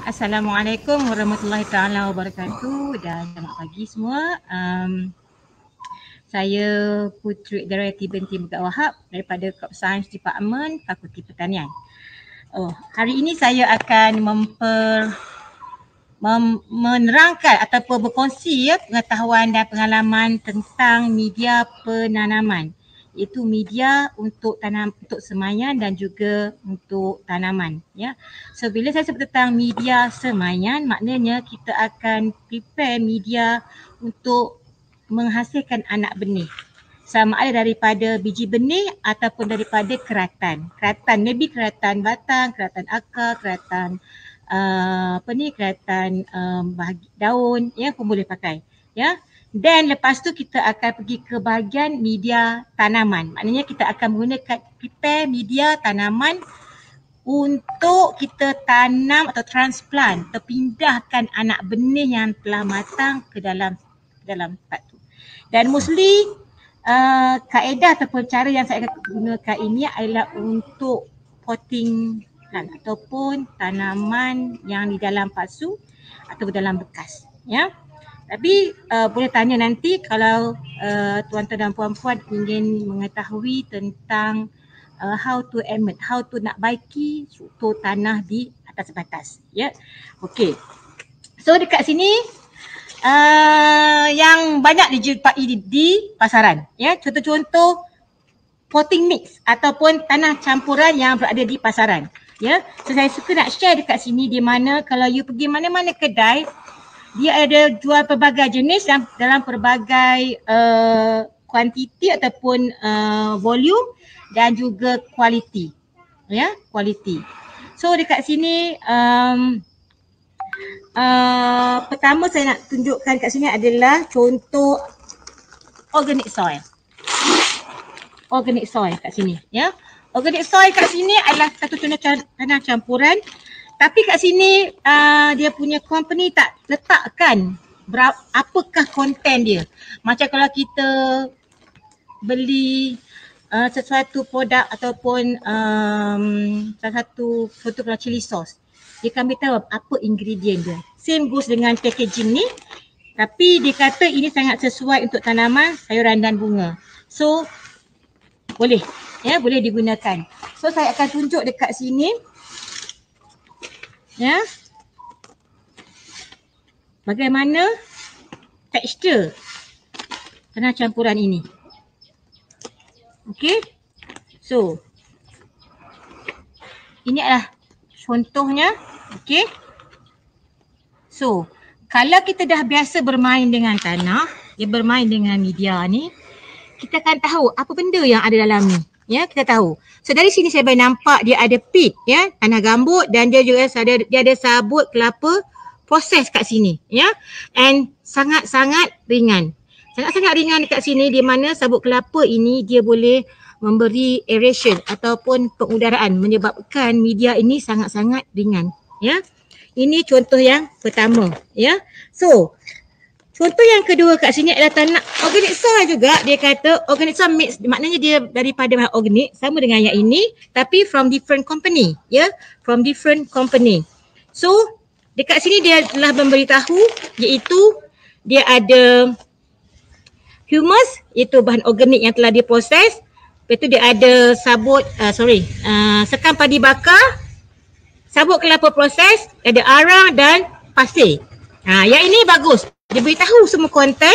Assalamualaikum warahmatullahi taala wabarakatuh dan selamat pagi semua. Saya Puteri Darayati binti Megat Wahab daripada Crop Science Department Fakulti Pertanian. Hari ini saya akan menerangkan ataupun berkongsi pengetahuan dan pengalaman tentang media penanaman, iaitu media untuk semayan dan juga untuk tanaman, ya. So bila saya sebut tentang media semayan, maknanya kita akan prepare media untuk menghasilkan anak benih, sama ada daripada biji benih ataupun daripada keratan. Maybe keratan batang, keratan akar, keratan keratan daun, ya, pun boleh pakai, ya. Dan lepas tu kita akan pergi ke bahagian media tanaman. Maknanya kita akan menggunakan prepare media tanaman untuk kita tanam atau transplant, terpindahkan anak benih yang telah matang ke dalam tempat tu. Dan mostly kaedah ataupun cara yang saya akan gunakan ini adalah untuk potting plant ataupun tanaman yang di dalam pasu atau dalam bekas, ya. Tapi boleh tanya nanti kalau tuan-tuan dan puan-puan ingin mengetahui tentang how to nak baiki struktur tanah di atas batas, ya. Okey. So dekat sini yang banyak dijumpai di pasaran, ya, contoh-contoh potting mix ataupun tanah campuran yang berada di pasaran, ya. So saya suka nak share dekat sini di mana kalau you pergi mana-mana kedai, dia ada jual pelbagai jenis dalam pelbagai kuantiti ataupun volume dan juga kualiti, ya, kualiti. So dekat sini pertama saya nak tunjukkan kat sini adalah contoh organic soil. Organic soil kat sini, ya. Organic soil kat sini adalah satu contoh tanah campuran. Tapi kat sini dia punya company tak letakkan apakah konten dia. Macam kalau kita beli sesuatu produk ataupun satu kalau chili sauce, dia akan beritahu apa ingredient dia. Same goes dengan packaging ni. Tapi dia kata ini sangat sesuai untuk tanaman, sayuran dan bunga. So boleh, ya, boleh digunakan. So saya akan tunjuk dekat sini, ya, bagaimana tekstur tanah campuran ini. Okey. So ini adalah contohnya. Okey. So kalau kita dah biasa bermain dengan tanah, bermain dengan media ni, kita akan tahu apa benda yang ada dalam ni. Ya, kita tahu. So dari sini saya boleh nampak dia ada pit, ya, tanah gambut, dan dia juga ada sabut kelapa proses kat sini, ya. And sangat-sangat ringan. Sangat-sangat ringan dekat sini di mana sabut kelapa ini dia boleh memberi aeration ataupun pengudaraan, menyebabkan media ini sangat-sangat ringan, ya. Ini contoh yang pertama, ya. So contoh yang kedua kat sini adalah tanah organic soil juga. Dia kata organic soil mix, maknanya dia daripada bahan organik sama dengan yang ini tapi from different company, ya, from different company. So dekat sini dia telah memberitahu iaitu dia ada humus, iaitu bahan organik yang telah diproses. Lepas tu dia ada sabut sekam padi bakar, sabut kelapa proses, ada arang dan pasir. Yang ini bagus. Dia beritahu semua konten,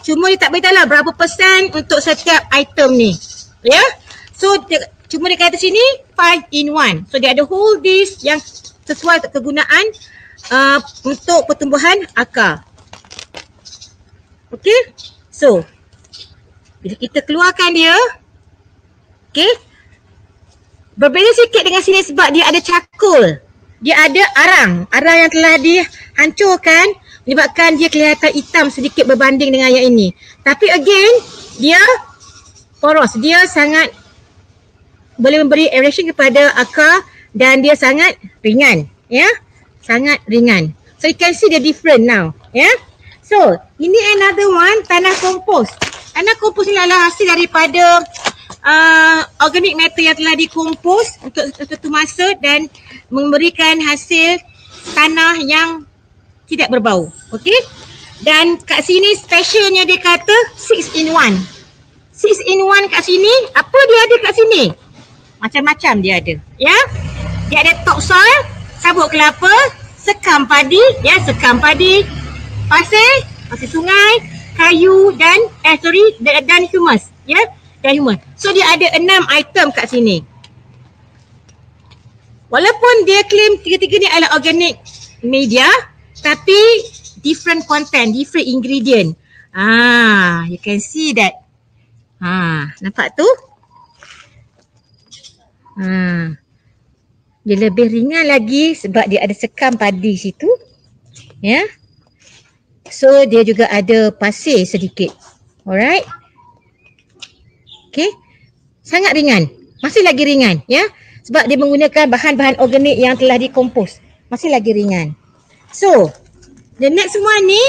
cuma dia tak beritahu lah berapa persen untuk setiap item ni, ya. So cuma dia kata sini 5 in 1. So dia ada whole dish yang sesuai untuk kegunaan untuk pertumbuhan akar. Okey. So bila kita keluarkan dia, okey, berbeza sikit dengan sini sebab dia ada cakul. Dia ada arang yang telah dihancurkan, menyebabkan dia kelihatan hitam sedikit berbanding dengan yang ini. Tapi again, dia poros, dia sangat boleh memberi aeration kepada akar dan dia sangat ringan, ya. Sangat ringan. So you can see the different now, ya. So ini another one, tanah kompos. Tanah kompos ni adalah hasil daripada organic matter yang telah dikompos untuk suatu masa dan memberikan hasil tanah yang tidak berbau. Okey. Dan kat sini specialnya dia kata 6 in 1. 6 in 1 kat sini, apa dia ada kat sini? Macam-macam dia ada, ya. Dia ada topsoil, sabut kelapa, sekam padi, ya, sekam padi, pasir sungai, kayu dan dan humus, ya, dan humus. So dia ada 6 item kat sini. Walaupun dia claim tiga-tiga ni adalah organic media, tapi different content, different ingredient. You can see that. Nampak tu? Dia lebih ringan lagi sebab dia ada sekam padi situ. Ya. So dia juga ada pasir sedikit. Alright. Okay. Sangat ringan. Masih lagi ringan, ya. Sebab dia menggunakan bahan-bahan organik yang telah dikompos. Masih lagi ringan. So, the next one ni,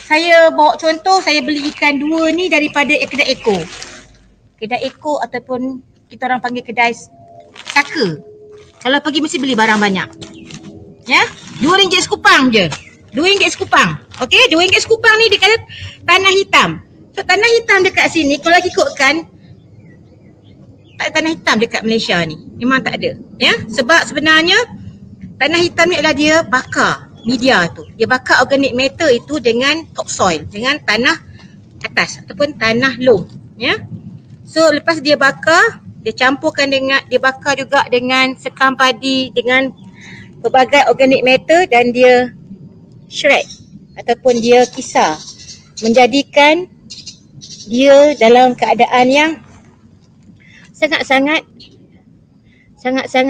saya bawa contoh, saya beli ikan 2 ni daripada kedai Eko. Kedai Eko ataupun kita orang panggil kedai Saka. Kalau pergi mesti beli barang banyak. Ya, RM2 sekupang je. RM2 sekupang. Okey, RM2 sekupang ni dia kata tanah hitam. So tanah hitam dekat sini kalau ikutkan tak ada tanah hitam dekat Malaysia ni. Memang tak ada. Ya, sebab sebenarnya tanah hitam ni adalah dia bakar media tu. Dia bakar organic matter itu dengan topsoil, dengan tanah atas ataupun tanah loam, ya. So lepas dia bakar, dia campurkan dengan, dia bakar juga dengan sekam padi, dengan pelbagai organic matter dan dia shred ataupun dia kisar, menjadikan dia dalam keadaan yang sangat-sangat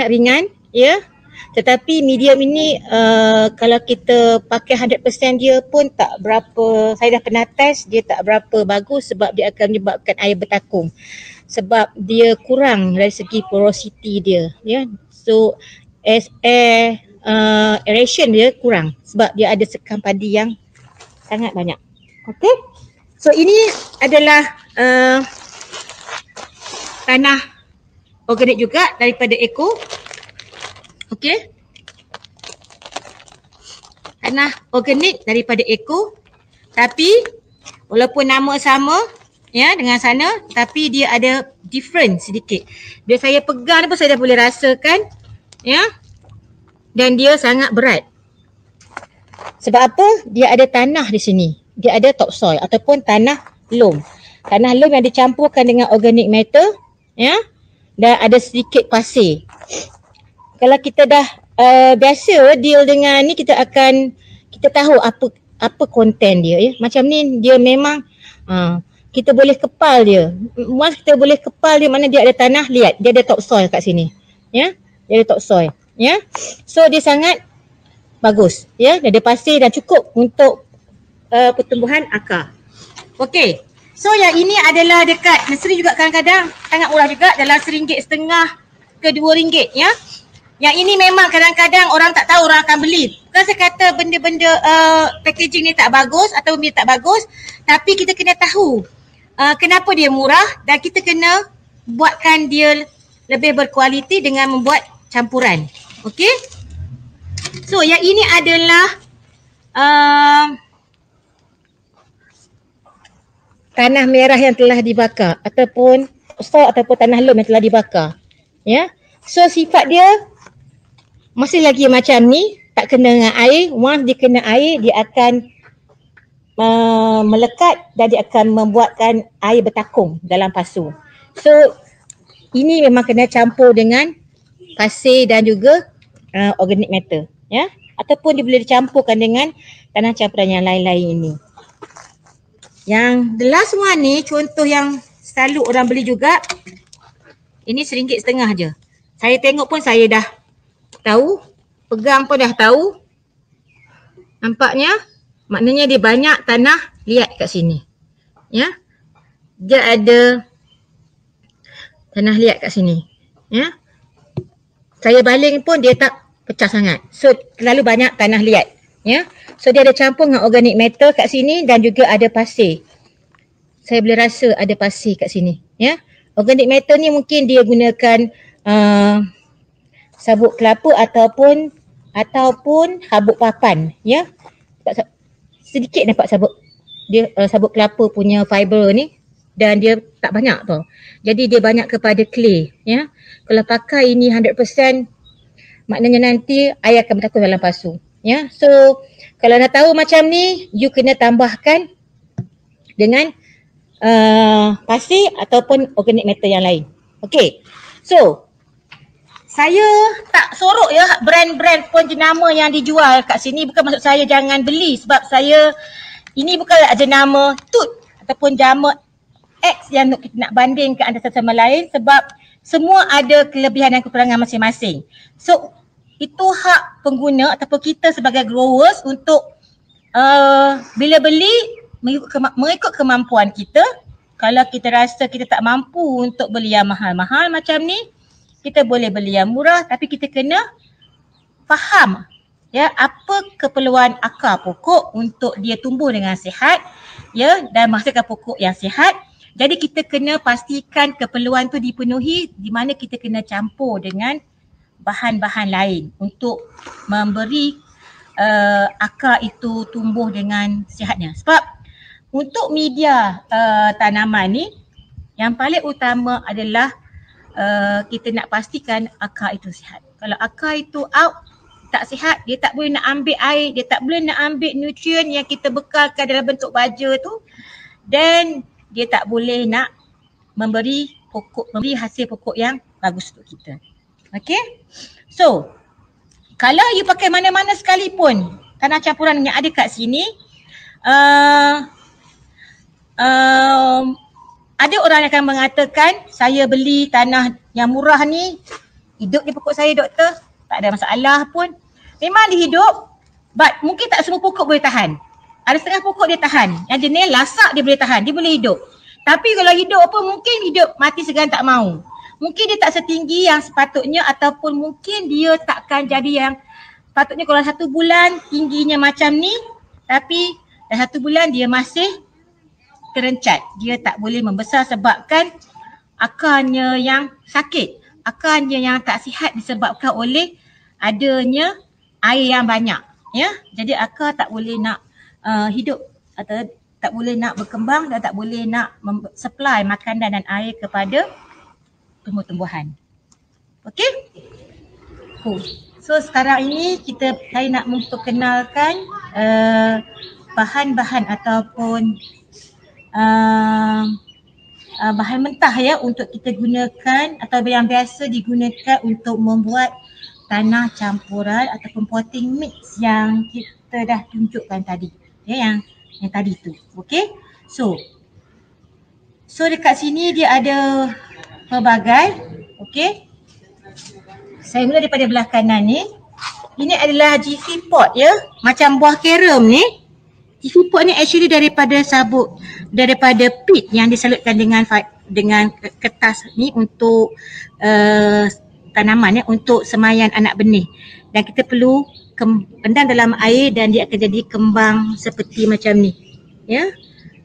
ringan, ya. Tetapi medium ini kalau kita pakai 100% dia pun tak berapa, saya dah pernah test, dia tak berapa bagus sebab dia akan menyebabkan air bertakung. Sebab dia kurang dari segi porosity dia, ya. So aeration dia kurang sebab dia ada sekam padi yang sangat banyak. Okey. So ini adalah tanah organik juga daripada Eko. Okey. Tanah organik daripada Eko. Tapi walaupun nama sama, ya, dengan sana, tapi dia ada different sedikit. Bila saya pegang ni pun saya dah boleh rasakan, ya. Dan dia sangat berat. Sebab apa? Dia ada tanah di sini. Dia ada topsoil ataupun tanah loam. Tanah loam yang dicampurkan dengan organic matter, ya. Dan ada sedikit pasir. Kalau kita dah biasa deal dengan ni, kita tahu apa konten dia, ya. Macam ni dia memang kita boleh kepal dia. Once kita boleh kepal dia, mana dia ada tanah, lihat dia ada topsoil kat sini, ya. Dia ada topsoil, ya. So dia sangat bagus, ya. Dia ada pasir dan cukup untuk pertumbuhan akar. Okey. So yang ini adalah dekat nursery juga kadang-kadang sangat murah juga, dalam RM1.50 ke RM2, ya. Yang ini memang kadang-kadang orang tak tahu, orang akan beli. Bukan saya kata benda-benda packaging ni tak bagus atau dia tak bagus, tapi kita kena tahu kenapa dia murah dan kita kena buatkan dia lebih berkualiti dengan membuat campuran. Okey. So yang ini adalah tanah merah yang telah dibakar ataupun tanah loam yang telah dibakar, ya. So sifat dia masih lagi macam ni, tak kena dengan air. Once dia kena air, dia akan melekat dan dia akan membuatkan air bertakung dalam pasu. So ini memang kena campur dengan pasir dan juga organic matter, ya. Ataupun dia boleh dicampurkan dengan tanah campuran yang lain-lain ini. Yang the last one ni, contoh yang selalu orang beli juga, ini RM1.50 je. Saya tengok pun saya dah tahu, pegang pun dah tahu. Nampaknya, maknanya dia banyak tanah liat kat sini, ya. Dia ada tanah liat kat sini, ya. Saya baling pun dia tak pecah sangat. So terlalu banyak tanah liat, ya. So dia ada campur dengan organic matter kat sini dan juga ada pasir. Saya boleh rasa ada pasir kat sini, ya. Organic matter ni mungkin dia gunakan sabut kelapa ataupun ataupun habuk papan, ya. Sedikit nampak sabuk dia, sabuk kelapa punya fiber ni, dan dia tak banyak tau. Jadi dia banyak kepada clay, ya. Kalau pakai ini 100%, maknanya nanti air akan bertakun dalam pasu, ya. So kalau nak tahu macam ni, you kena tambahkan dengan pasir ataupun organic matter yang lain. Okey. So saya tak sorok ya brand-brand pun jenama yang dijual kat sini. Bukan maksud saya jangan beli, sebab saya ini bukan jenama tut ataupun jama X yang kita nak bandingkan antara satu sama lain, sebab semua ada kelebihan dan kekurangan masing-masing. So itu hak pengguna ataupun kita sebagai growers untuk bila beli mengikut kemampuan kita. Kalau kita rasa kita tak mampu untuk beli yang mahal-mahal macam ni, kita boleh beli yang murah, tapi kita kena faham ya apa keperluan akar pokok untuk dia tumbuh dengan sihat, ya, dan menghasilkan pokok yang sihat. Jadi kita kena pastikan keperluan tu dipenuhi, di mana kita kena campur dengan bahan-bahan lain untuk memberi akar itu tumbuh dengan sihatnya. Sebab untuk media tanaman ni, yang paling utama adalah kita nak pastikan akar itu sihat. Kalau akar itu out, tak sihat, dia tak boleh nak ambil air, dia tak boleh nak ambil nutrien yang kita bekalkan dalam bentuk baja tu, dan dia tak boleh nak memberi hasil pokok yang bagus untuk kita. Okay? So, kalau you pakai mana-mana sekalipun tanah campuran yang ada kat sini, ada orang yang akan mengatakan, saya beli tanah yang murah ni, hidup di pokok saya doktor, tak ada masalah pun. Memang dia hidup, but mungkin tak semua pokok boleh tahan. Ada setengah pokok dia tahan, yang jenis lasak dia boleh tahan, dia boleh hidup. Tapi kalau hidup apa, mungkin hidup mati segan tak mau. Mungkin dia tak setinggi yang sepatutnya, ataupun mungkin dia takkan jadi yang patutnya. Kalau 1 bulan tingginya macam ni, tapi dalam 1 bulan dia masih terencat, dia tak boleh membesar sebabkan akarnya yang sakit, akarnya yang tak sihat disebabkan oleh adanya air yang banyak, ya. Jadi akar tak boleh nak hidup atau tak boleh nak berkembang dan tak boleh nak supply makanan dan air kepada tumbuh-tumbuhan. Okey? Cool. So sekarang ini saya nak memperkenalkan bahan-bahan ataupun bahan mentah ya untuk kita gunakan atau yang biasa digunakan untuk membuat tanah campuran ataupun potting mix yang kita dah tunjukkan tadi, ya, yang tadi tu. Okey, so dekat sini dia ada pelbagai. Okey, saya mula daripada belah kanan ni. Ini adalah GC pot ya, macam buah carom ni. GC pot ni actually daripada pit yang disalutkan dengan kertas ni untuk tanaman ya, untuk semaian anak benih. Dan kita perlu pendam dalam air dan dia akan jadi kembang seperti macam ni. Ya.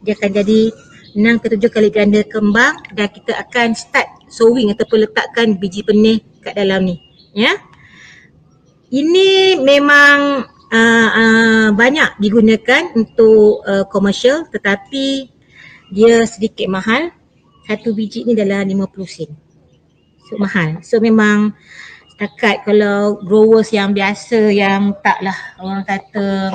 Dia akan jadi 6 ke 7 kali ganda kembang, dan kita akan start sowing ataupun letakkan biji benih kat dalam ni. Ya. Ini memang banyak digunakan untuk komersial, tetapi dia sedikit mahal. Satu biji ni dalam 50 sen. So mahal. So memang setakat kalau growers yang biasa yang taklah orang kata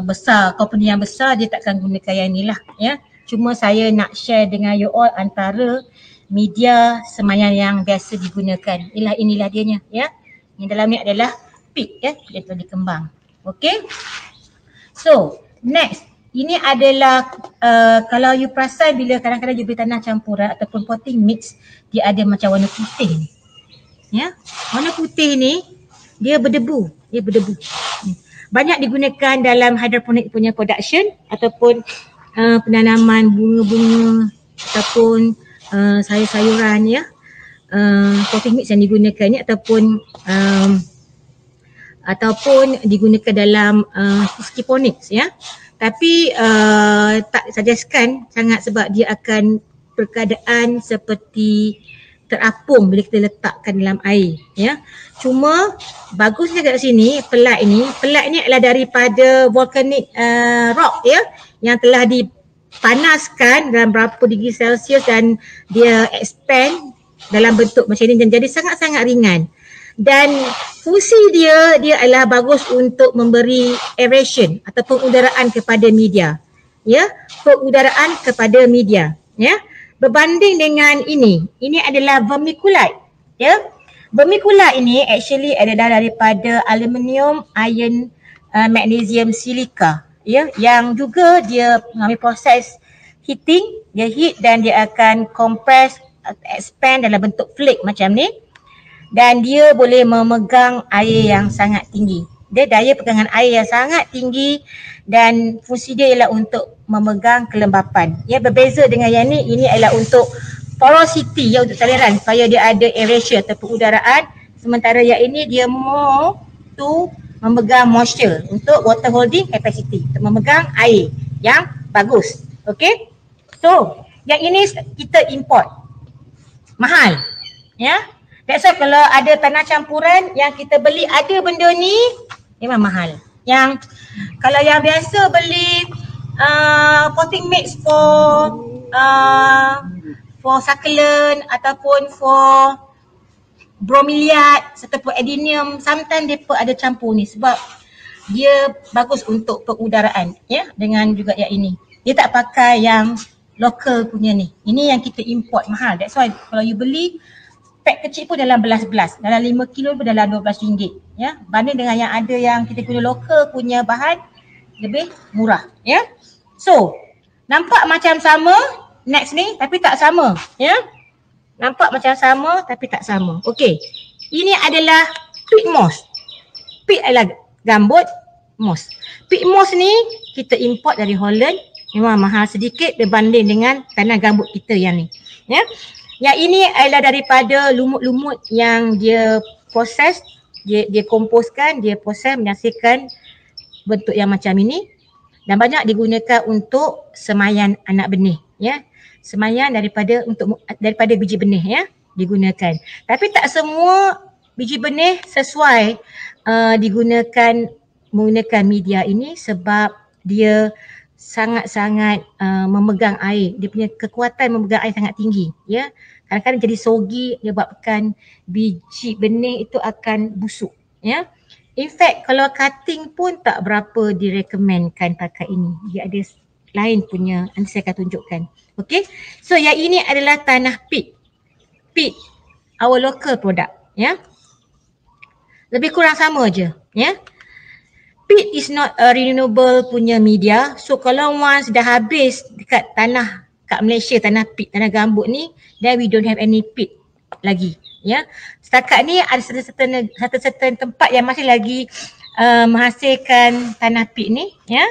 besar, company yang besar, dia takkan gunakan yang ni lah ya. Cuma saya nak share dengan you all antara media semaian yang biasa digunakan. Inilah dianya ya. Yang dalam ni adalah pit ya, dia telah dikembang. Okay. So next, ini adalah kalau you perasan bila kadang-kadang you beli tanah campuran ataupun potting mix, dia ada macam warna putih ni. Ya, warna putih ni dia berdebu, Banyak digunakan dalam hydroponic punya production ataupun penanaman bunga-bunga ataupun sayur-sayuran ya. Potting mix yang digunakan ni ataupun digunakan dalam hydroponics ya. Tapi tak suggestkan sangat sebab dia akan berkeadaan seperti terapung bila kita letakkan dalam air, ya. Cuma bagusnya kat sini pelat ni adalah daripada volcanic rock, ya, yang telah dipanaskan dalam berapa degree Celsius dan dia expand dalam bentuk macam ni dan jadi sangat-sangat ringan. Dan fungsi dia adalah bagus untuk memberi aeration atau pengudaraan kepada media. Ya, pengudaraan kepada media, ya. Berbanding dengan ini adalah vermiculite, ya. Vermiculite ini actually adalah daripada aluminium, iron, magnesium, silika, ya, yang juga dia mengalami proses heating, dia heat dan dia akan compress, expand dalam bentuk flake macam ni. Dan dia boleh memegang air yang sangat tinggi. Dia daya pegangan air yang sangat tinggi dan fungsi dia ialah untuk memegang kelembapan. Ya, berbeza dengan yang ini adalah untuk porosity, ya, untuk saliran supaya dia ada aeration atau pengudaraan. Sementara yang ini dia more to memegang moisture untuk water holding capacity, untuk memegang air yang bagus. Okay, so yang ini kita import mahal, ya. That's why kalau ada tanah campuran yang kita beli ada benda ni memang mahal. Yang kalau yang biasa beli potting mix for succulent ataupun for bromeliad serta adenium, sometimes mereka ada campur ni sebab dia bagus untuk pengudaraan, ya, dengan juga yang ini. Dia tak pakai yang local punya ni. Ini yang kita import mahal. That's why kalau you beli pack kecil pun dalam belas-belas, dalam 5 kilo pun dalam RM12, ya. Banding dengan yang ada yang kita guna lokal punya bahan lebih murah, ya. So, nampak macam sama next ni tapi tak sama, ya. Nampak macam sama tapi tak sama. Okey. Ini adalah peat moss. Peat adalah gambut, moss. Peat moss ni kita import dari Holland, memang mahal sedikit berbanding dengan tanah gambut kita yang ni, ya. Yang ini adalah daripada lumut-lumut yang dia proses, dia komposkan, dia proses menghasilkan bentuk yang macam ini dan banyak digunakan untuk semaian anak benih, ya. Semaian daripada biji benih, ya, digunakan. Tapi tak semua biji benih sesuai menggunakan media ini sebab dia sangat-sangat memegang air. Dia punya kekuatan memegang air sangat tinggi, ya. Kadang-kadang jadi sogi menyebabkan biji benih itu akan busuk, ya. In fact kalau cutting pun tak berapa direkomendkan pakai ini. Dia ada lain punya, nanti saya akan tunjukkan. Okay, so yang ini adalah tanah peat. Peat, our local product, ya. Lebih kurang sama je, ya. Peat is not a renewable punya media. So kalau once dah habis dekat tanah kat Malaysia, tanah peat, tanah gambut ni, then we don't have any peat lagi, ya. Setakat ni ada certain tempat yang masih lagi menghasilkan tanah peat ni, ya.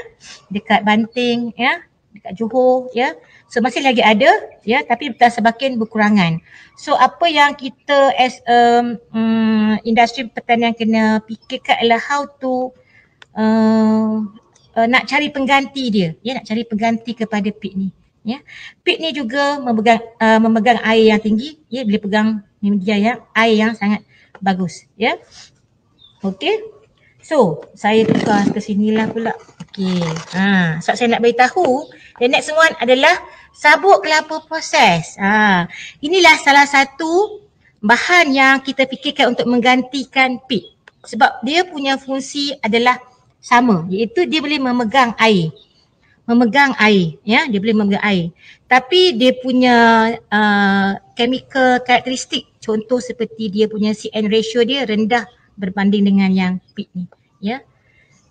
Dekat Banting, ya, dekat Johor, ya. So masih lagi ada, ya, tapi dah semakin berkurangan. So apa yang kita as industri pertanian kena fikirkan adalah how to nak cari pengganti dia, ya, nak cari pengganti kepada peat ni, ya. Peat ni juga memegang air yang tinggi, ya, boleh pegang media yang air yang sangat bagus, ya. Okey. So, saya tukar ke sinilah pula. Okey. So saya nak beritahu the next one adalah sabuk kelapa proses. Inilah salah satu bahan yang kita fikirkan untuk menggantikan peat. Sebab dia punya fungsi adalah sama, iaitu dia boleh memegang air. Memegang air, ya, dia boleh memegang air. Tapi dia punya chemical karakteristik, contoh seperti dia punya CN ratio dia rendah berbanding dengan yang peat ni, ya.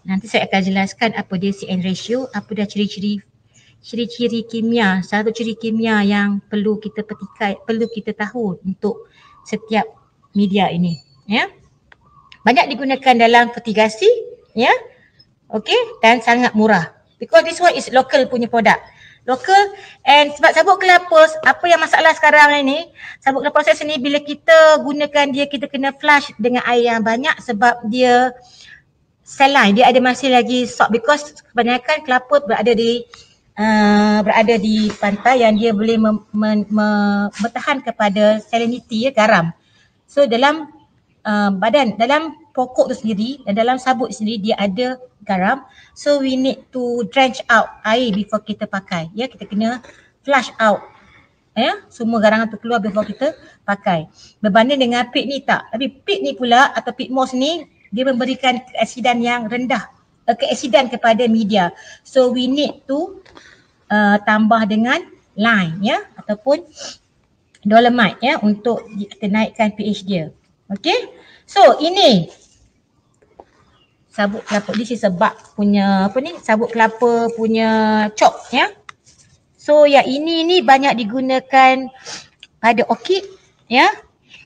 Nanti saya akan jelaskan apa dia CN ratio, apa dia ciri-ciri kimia, satu ciri kimia yang perlu kita petikai, perlu kita tahu untuk setiap media ini, ya. Banyak digunakan dalam fertigasi, ya. Okey, dan sangat murah. Because this one is local punya produk. Local, and sebab sabuk kelapa, apa yang masalah sekarang ini, sabuk kelapa proses ni bila kita gunakan dia, kita kena flush dengan air yang banyak sebab dia saline, dia ada masih lagi salt because kebanyakan kelapa berada di berada di pantai yang dia boleh bertahan kepada salinity, garam. So dalam dalam pokok tu sendiri dan dalam sabut sendiri dia ada garam. So we need to drench out air before kita pakai. Ya, kita kena flush out semua garam tu keluar before kita pakai. Berbanding dengan peat ni tak. Tapi peat ni pula atau peat moss ni dia memberikan keasidan yang rendah, keasidan kepada media. So we need to tambah dengan lime ataupun dolomite untuk kita naikkan pH dia. Okay. So ini sabut kelapa, this is sebab punya sabut kelapa punya chop So yang ini banyak digunakan pada orchid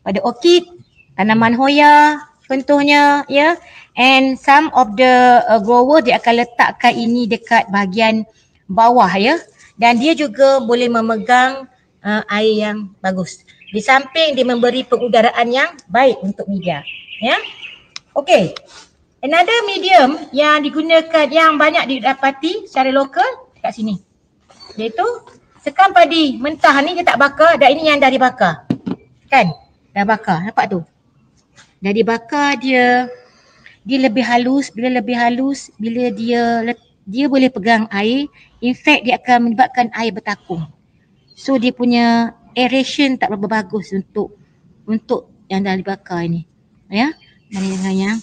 pada orchid, tanaman hoya contohnya and some of the grower dia akan letakkan ini dekat bahagian bawah dan dia juga boleh memegang air yang bagus. Di samping dia memberi pengudaraan yang baik untuk media. Okay. Another medium yang digunakan yang banyak didapati secara lokal kat sini. Iaitu sekam padi mentah ni dia tak bakar dan ini yang dah dibakar. Kan? Dah bakar. Nampak tu? Dah dibakar dia lebih halus. Bila lebih halus, bila dia boleh pegang air, in fact dia akan menyebabkan air bertakung. So dia punya aeration tak berapa bagus untuk yang dah dibakar ni. Dengan yang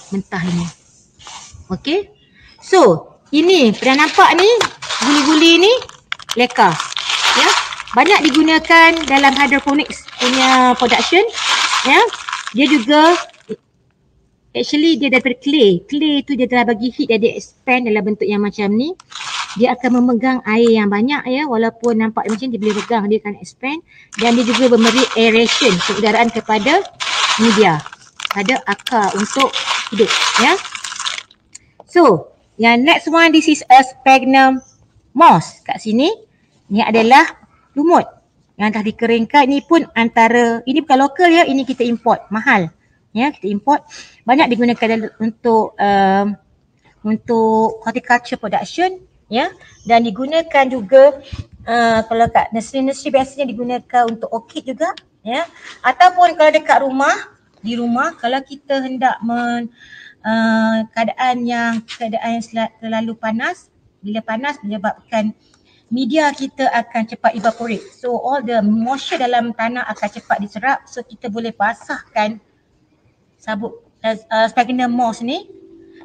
mentah ini. Okay. So ini pernah nampak ni guli-guli ni leka. Banyak digunakan dalam hydroponics punya production. Dia juga actually dia daripada clay. Clay tu dia telah bagi heat dan dia expand dalam bentuk yang macam ni. Dia akan memegang air yang banyak walaupun nampak macam dia boleh pegang, dia akan expand dan dia juga memberi aeration, keudara kepada media, pada akar untuk hidup So yang next one, this is a sphagnum moss. Kat sini ni adalah lumut yang dah dikeringkan. Ini pun antara, ini bukan lokal ini kita import, mahal kita import. Banyak digunakan untuk horticulture production dan digunakan juga kalau kat nursery biasanya digunakan untuk orchid juga ataupun kalau dekat rumah, di rumah kalau kita hendak keadaan yang terlalu panas, bila panas menyebabkan media kita akan cepat evaporate. So all the moisture dalam tanah akan cepat diserap. So kita boleh basahkan sabut sphagnum moss ni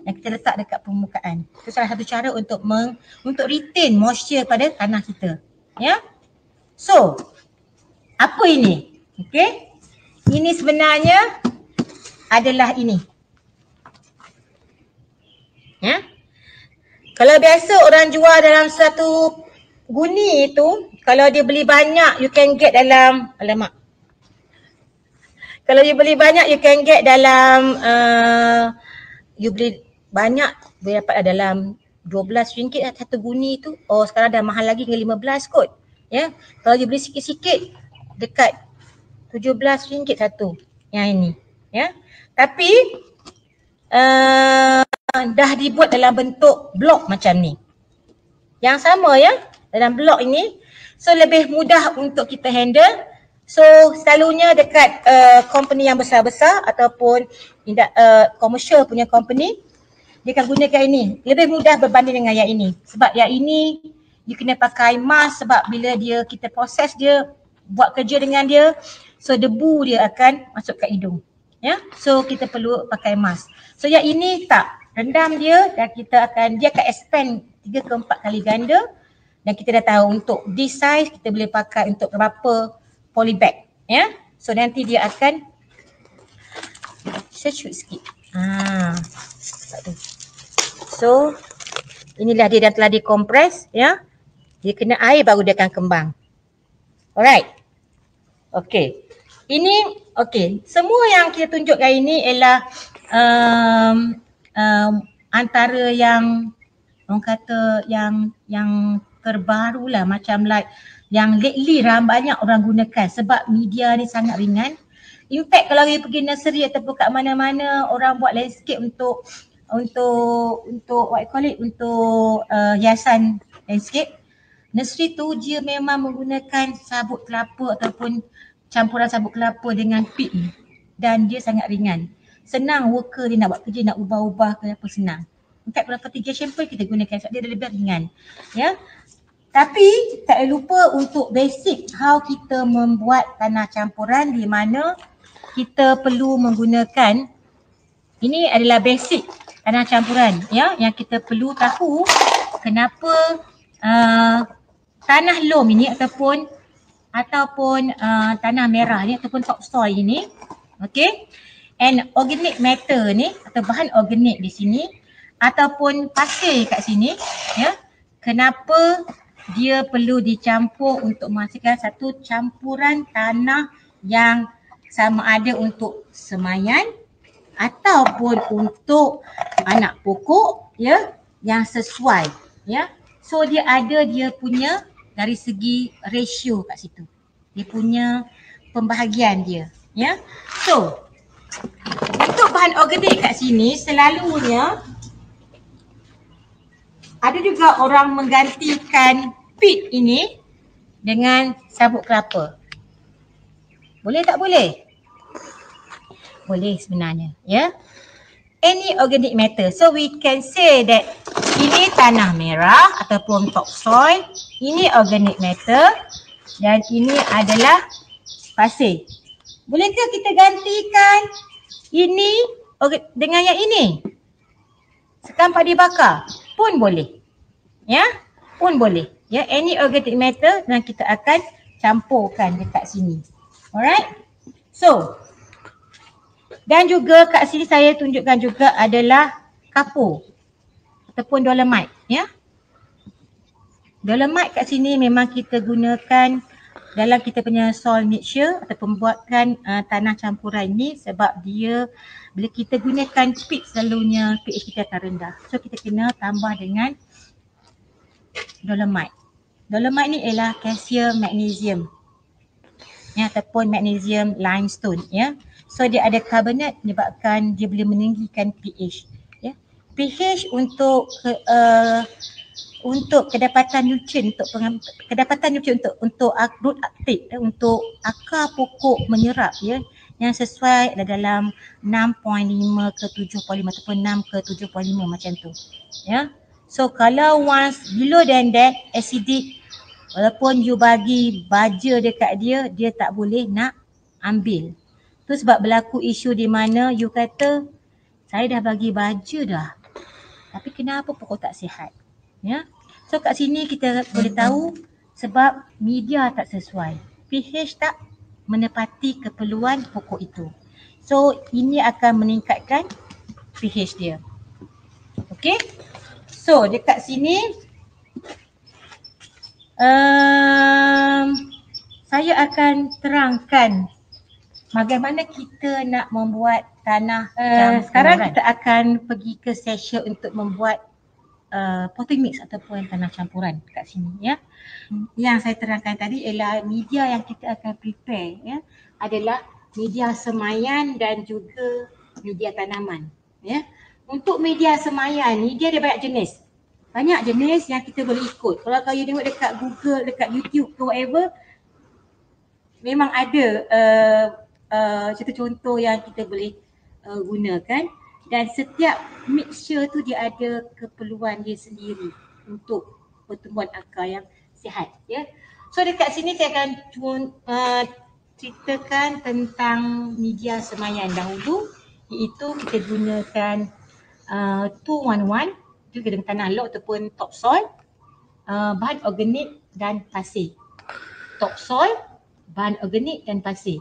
yang kita letak dekat permukaan. Itu salah satu cara untuk retain moisture pada tanah kita. So apa ini? Okay. Ini sebenarnya adalah ini. Kalau biasa orang jual dalam satu guni itu, kalau dia beli banyak you can get dalam, kalau you beli banyak you can get dalam you beli banyak boleh dapat dalam RM12 satu guni tu. Oh sekarang dah mahal lagi dengan 15 kot. Kalau you beli sikit-sikit dekat RM17 satu yang ini. Tapi dah dibuat dalam bentuk blok macam ni. Yang sama dalam blok ini. So lebih mudah untuk kita handle. So selalunya dekat company yang besar-besar ataupun commercial punya company, dia akan gunakan ini. Lebih mudah berbanding dengan yang ini. Sebab yang ini you kena pakai mask sebab bila kita proses dia, buat kerja dengan dia, so debu dia akan masuk ke hidung. So kita perlu pakai mask. So yang ini tak, rendam dia dan dia akan expand 3 ke 4 kali ganda dan kita dah tahu untuk this size kita boleh pakai untuk berapa polybag. So nanti dia akan saya shoot sikit. So inilah dia dah telah dikompres Dia kena air baru dia akan kembang. Alright. Okay. Ini semua yang kita tunjukkan ini ialah antara yang orang kata yang terbaru lah, macam like yang lately banyak orang gunakan sebab media ni sangat ringan. In fact kalau you pergi nursery ataupun kat mana-mana orang buat landscape untuk what you call it, untuk hiasan landscape, Nursery tu dia memang menggunakan sabut kelapa ataupun campuran sabut kelapa dengan pit ni. Dan dia sangat ringan. Senang worker dia nak buat kerja, nak ubah-ubah ke apa senang. In fact kalau fertigation pun kita gunakan sebab dia lebih ringan. Ya. Tapi tak boleh lupa untuk basic how kita membuat tanah campuran di mana kita perlu menggunakan, ini adalah basic tanah campuran ya, yang kita perlu tahu kenapa tanah loam ini ataupun tanah merah ni ataupun topsoil ini, okay, and organic matter ni atau bahan organik di sini ataupun pasir kat sini ya, kenapa dia perlu dicampur untuk menghasilkan satu campuran tanah yang sama ada untuk semayan ataupun untuk anak pokok ya, yang sesuai ya. So dia ada dia punya dari segi ratio kat situ. Dia punya pembahagian dia ya. So untuk bahan organik kat sini selalunya ada juga orang menggantikan pit ini dengan sabut kelapa. Boleh tak boleh? Boleh sebenarnya ya. Any organic matter. So we can say that ini tanah merah ataupun topsoil, ini organic matter dan ini adalah pasir. Bolehkah kita gantikan ini dengan yang ini? Sekam padi bakar pun boleh. Ya, pun boleh. Ya, any organic matter dan kita akan campurkan dekat sini. Alright. So, dan juga kat sini saya tunjukkan juga adalah kapur ataupun dolomite ya. Dolomite kat sini memang kita gunakan dalam kita punya soil mixture atau pembuatan tanah campuran ni sebab dia bila kita gunakan pit selalunya pH kita akan rendah. So kita kena tambah dengan dolomite. Dolomite ni ialah calcium magnesium ya, ataupun magnesium limestone ya. So dia ada karbonat menyebabkan dia boleh meninggikan pH ya. pH untuk kedapatan nutrien untuk root uptake untuk akar pokok menyerap ya, yang sesuai dalam 6.5 ke 7.5 ataupun 6 ke 7.5 macam tu ya. So kalau once below than that acidic, walaupun you bagi baja dekat dia, dia tak boleh nak ambil. Tu sebab berlaku isu di mana you kata saya dah bagi baja dah tapi kenapa pokok tak sihat ya. So kat sini kita boleh tahu sebab media tak sesuai, pH tak menepati keperluan pokok itu. So ini akan meningkatkan pH dia. Okay. So dekat sini saya akan terangkan bagaimana kita nak membuat tanah campuran. Sekarang kita akan pergi ke session untuk membuat potting mix ataupun tanah campuran kat sini ya. Yang saya terangkan tadi ialah media yang kita akan prepare ya, adalah media semayan dan juga media tanaman ya. Untuk media semayan ni dia ada banyak jenis. Banyak jenis yang kita boleh ikut. Kalau you tengok dekat Google, dekat YouTube ke whatever, memang ada contoh-contoh yang kita boleh gunakan. Dan setiap mixture tu dia ada keperluan dia sendiri untuk pertumbuhan akar yang sihat ya. So dekat sini saya akan ceritakan tentang media semayan dahulu, iaitu kita gunakan 211 juga dengan tanah loam ataupun topsoil, bahan organik dan pasir. Topsoil, bahan organik dan pasir.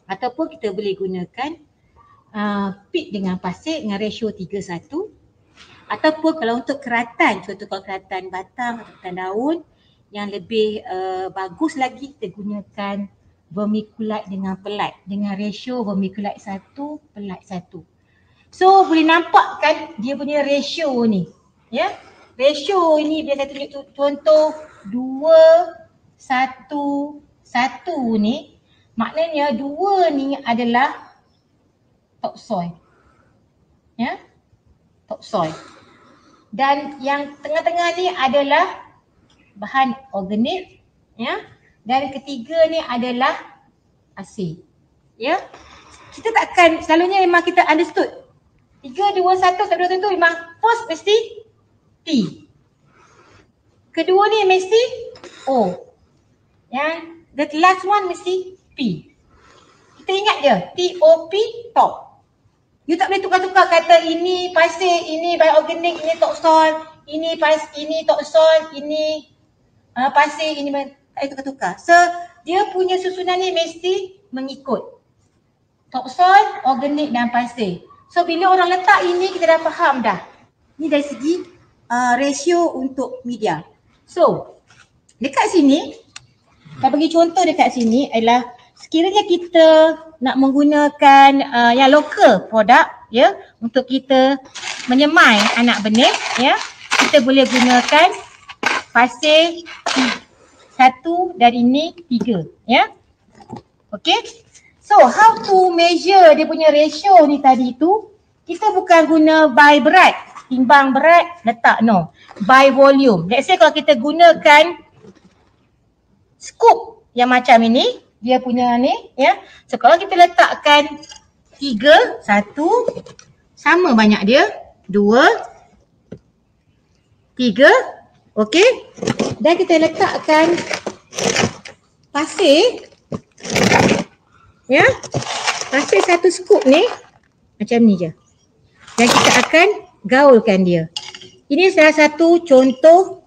Ataupun kita boleh gunakan pit dengan pasir dengan ratio 3:1. Ataupun kalau untuk keratan, contoh kalau keratan batang atau keratan daun yang lebih bagus lagi, kita gunakan vermiculite dengan perlite dengan ratio vermiculite 1 perlite 1. So boleh nampak kan dia punya ratio ni ya. Ratio ini bila saya tunjuk contoh 2:1:1 ni, maknanya 2 ni adalah topsoil ya, topsoil. Dan yang tengah-tengah ni adalah bahan organik, ya. Dan ketiga ni adalah asin. Ya. Kita takkan, selalunya memang kita understood 3, 2, 1 tak berapa tentu, memang first mesti T. Kedua ni mesti O. Yang the last one mesti P. Kita ingat je, T-O-P, top. You tak boleh tukar-tukar kata ini pasir, ini bioorganik, ini topsoil, ini topsoil, ini pasir, ini tak boleh tukar-tukar. So, dia punya susunan ni mesti mengikut topsoil, organik dan pasir. So, bila orang letak ini, kita dah faham dah. Ini dari segi ratio untuk media. So, dekat sini, saya bagi contoh dekat sini adalah sekiranya kita nak menggunakan yang lokal produk, ya, untuk kita menyemai anak benih, ya, kita boleh gunakan pasir 1 dan ini 3, ya. Okay. So, how to measure dia punya ratio ni tadi tu? Kita bukan guna by berat, timbang berat, letak, no. By volume. Let's say kalau kita gunakan scoop yang macam ini, dia punya ni, ya. So, kalau kita letakkan 3, 1, sama banyak dia, 2, 3, okey. Dan kita letakkan pasir, ya, pasir 1 scoop ni macam ni je. Dan kita akan gaulkan dia. Ini salah satu contoh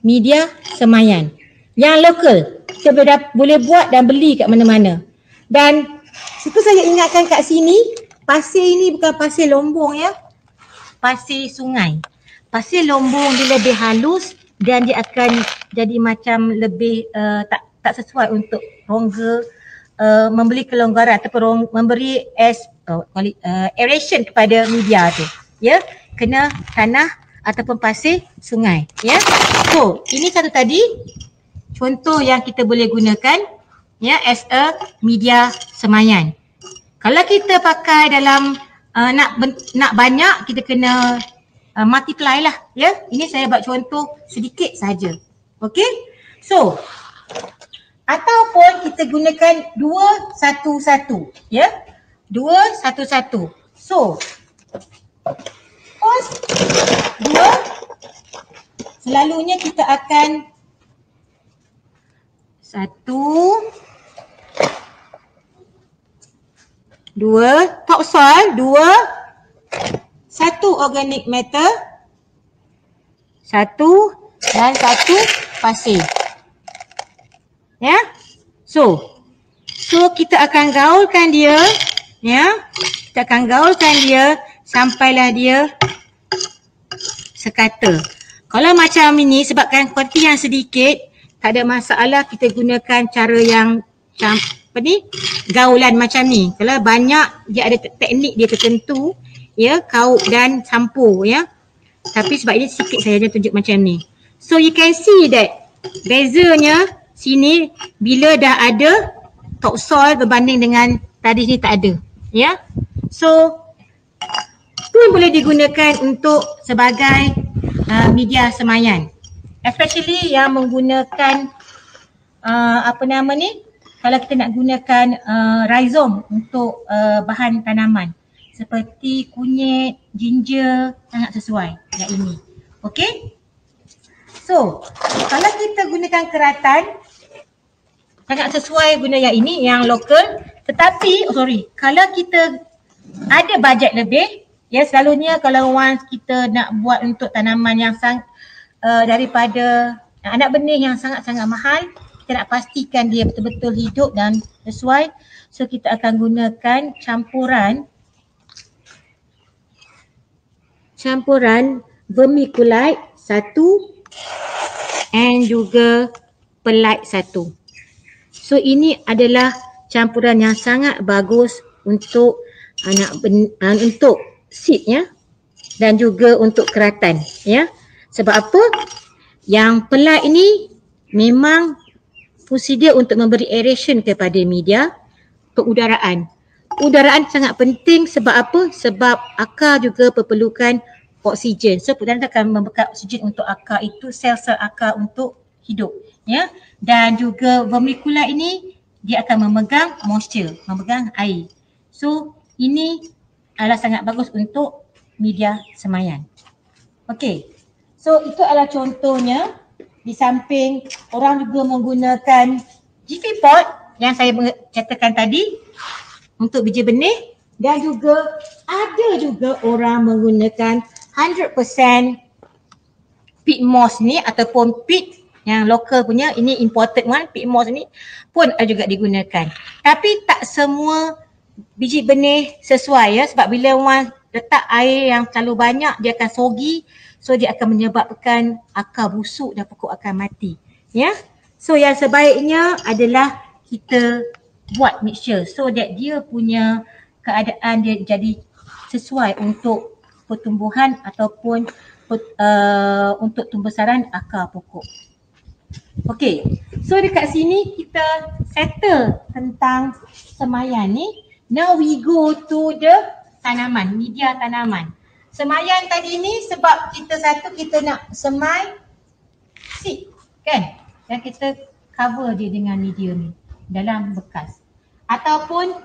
media semayan yang lokal. Kita boleh buat dan beli kat mana-mana. Dan situ saya ingatkan kat sini, pasir ini bukan pasir lombong, ya. Pasir sungai. Pasir lombong dia lebih halus dan dia akan jadi macam lebih tak sesuai untuk rongga memberi kelonggaran ataupun memberi aeration kepada media tu. Ya, kena tanah ataupun pasir sungai, ya. So, ini satu tadi contoh yang kita boleh gunakan, ya, as a media semayan. Kalau kita pakai dalam nak banyak, kita kena multiply lah, ya. Ini saya buat contoh sedikit saja. Okey. So, ataupun kita gunakan 2-1-1, ya. 2-1-1. So, first 2, selalunya kita akan 1, 2, topsoil, 2, 1 organic matter, 1 dan 1 pasir. Ya. So kita akan gaulkan dia, ya. Kita akan gaulkan dia sampailah dia sekata. Kalau macam ini, sebabkan kuantiti yang sedikit, tak ada masalah kita gunakan cara yang gaulan macam ni. Kalau banyak, dia ada teknik dia tertentu, ya, kaup dan campur, ya. Tapi sebab ini sikit saya tunjuk macam ni. So you can see that bezanya sini bila dah ada topsoil berbanding dengan tadi ni tak ada, ya. So tu boleh digunakan untuk sebagai media semayan, especially yang menggunakan kalau kita nak gunakan rhizome untuk bahan tanaman seperti kunyit, ginger, sangat sesuai yang ini. Okey. So, kalau kita gunakan keratan, sangat sesuai guna yang ini, yang lokal. Tetapi, kalau kita ada bajet lebih, ya, selalunya kalau once kita nak buat untuk tanaman yang daripada anak benih yang sangat-sangat mahal, kita nak pastikan dia betul-betul hidup dan sesuai. So, kita akan gunakan campuran vermiculite 1 and juga perlite 1. So ini adalah campuran yang sangat bagus untuk untuk seed, ya, dan juga untuk keratan, ya. Sebab apa? Yang perlite ini memang fungsi dia untuk memberi aeration kepada media, pengudaraan. Udaraan sangat penting sebab apa? Sebab akar juga perlukan oksigen. So putaran itu akan membekal oksigen untuk akar itu, sel-sel akar untuk hidup. Ya. Dan juga vermicula ini dia akan memegang moisture, memegang air. So ini adalah sangat bagus untuk media semaian. Okey. So itu adalah contohnya. Di samping orang juga menggunakan GP pot yang saya katakan tadi untuk biji benih, dan juga ada juga orang menggunakan 100% peat moss ni ataupun peat yang lokal punya, ini imported one, peat moss ni pun ada juga digunakan. Tapi tak semua biji benih sesuai ya, sebab bila orang letak air yang terlalu banyak dia akan soggy. So dia akan menyebabkan akar busuk dan pokok akan mati. Ya. So yang sebaiknya adalah kita buat mixture so that dia punya keadaan dia jadi sesuai untuk pertumbuhan ataupun untuk tumbesaran akar pokok. Okey. So dekat sini kita settle tentang semaian ni. Now we go to the tanaman, media tanaman. Semaian tadi ni sebab kita nak semai seed kan, dan kita cover dia dengan medium ni dalam bekas, ataupun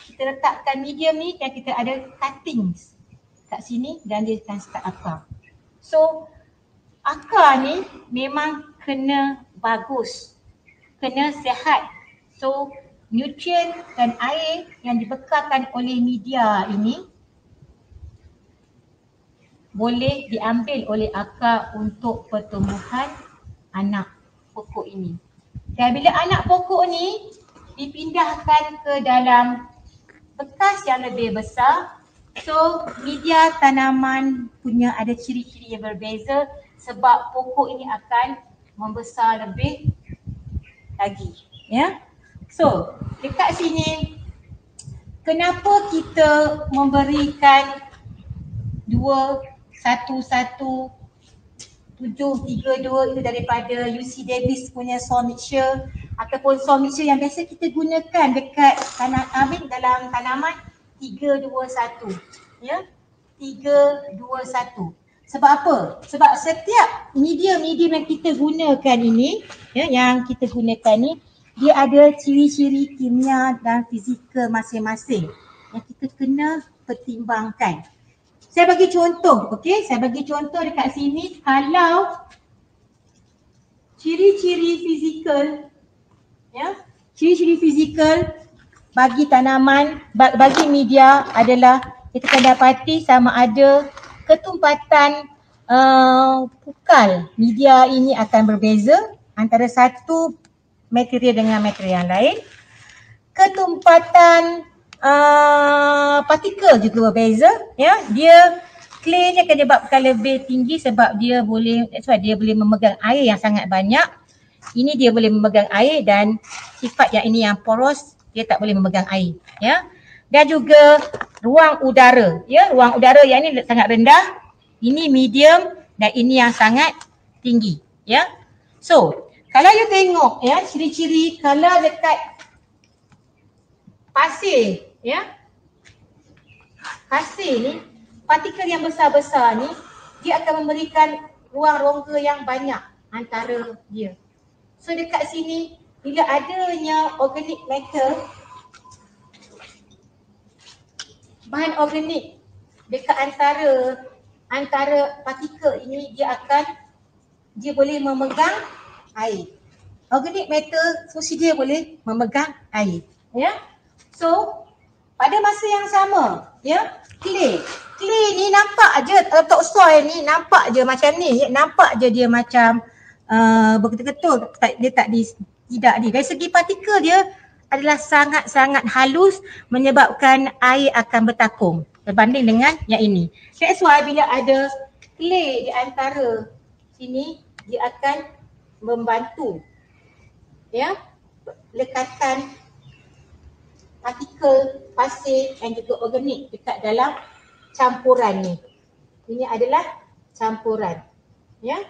kita letakkan medium ni dan kita ada cuttings kat sini dan dia akan start akar. So akar ni memang kena bagus, kena sihat. So nutrien dan air yang dibekalkan oleh media ini boleh diambil oleh akar untuk pertumbuhan anak pokok ini. Dan bila anak pokok ni dipindahkan ke dalam bekas yang lebih besar, so media tanaman punya ada ciri-ciri yang berbeza sebab pokok ini akan membesar lebih lagi. Ya. So dekat sini kenapa kita memberikan 2-1-1-7-3-2 itu daripada UC Davis punya soil mixture ataupun soil mixture yang biasa kita gunakan dekat dalam tanaman 3-2-1. Ya. 3-2-1. Sebab apa? Sebab setiap medium-medium yang kita gunakan ini, ya, yang kita gunakan ni, dia ada ciri-ciri kimia dan fizikal masing-masing yang kita kena pertimbangkan. Saya bagi contoh, okey? Saya bagi contoh dekat sini, kalau ciri-ciri fizikal, ya, ciri-ciri fizikal bagi tanaman, bagi media adalah kita akan dapati sama ada ketumpatan pukal media ini akan berbeza antara satu material dengan material yang lain. Ketumpatan partikel juga berbeza, ya. Dia clay ni akan menyebabkan lebih tinggi sebab dia boleh memegang air yang sangat banyak. Ini dia boleh memegang air, dan sifat yang ini yang poros, dia tak boleh memegang air, ya. Dan juga ruang udara, ya. Ruang udara yang ini sangat rendah, ini medium, dan ini yang sangat tinggi, ya. So kalau you tengok, ya, ciri-ciri kalau dekat pasir, ya, pasir ni, partikel yang besar-besar ni, dia akan memberikan ruang rongga yang banyak antara dia. So dekat sini, bila adanya organic matter, bahan organik dekat antara partikel ini, dia boleh memegang air. Organic matter fungsi dia boleh memegang air, ya. So pada masa yang sama, ya, clay ni nampak je, topsoil ni nampak je macam ni, ya? Nampak je dia macam berketul-ketul, tidak ni. Dari segi partikel dia adalah sangat-sangat halus, menyebabkan air akan bertakung berbanding dengan yang ini. That's why bila ada clay di antara sini, dia akan membantu, ya, lekatan partikel pasir dan juga organik dekat dalam campuran ni. Ini adalah campuran, ya.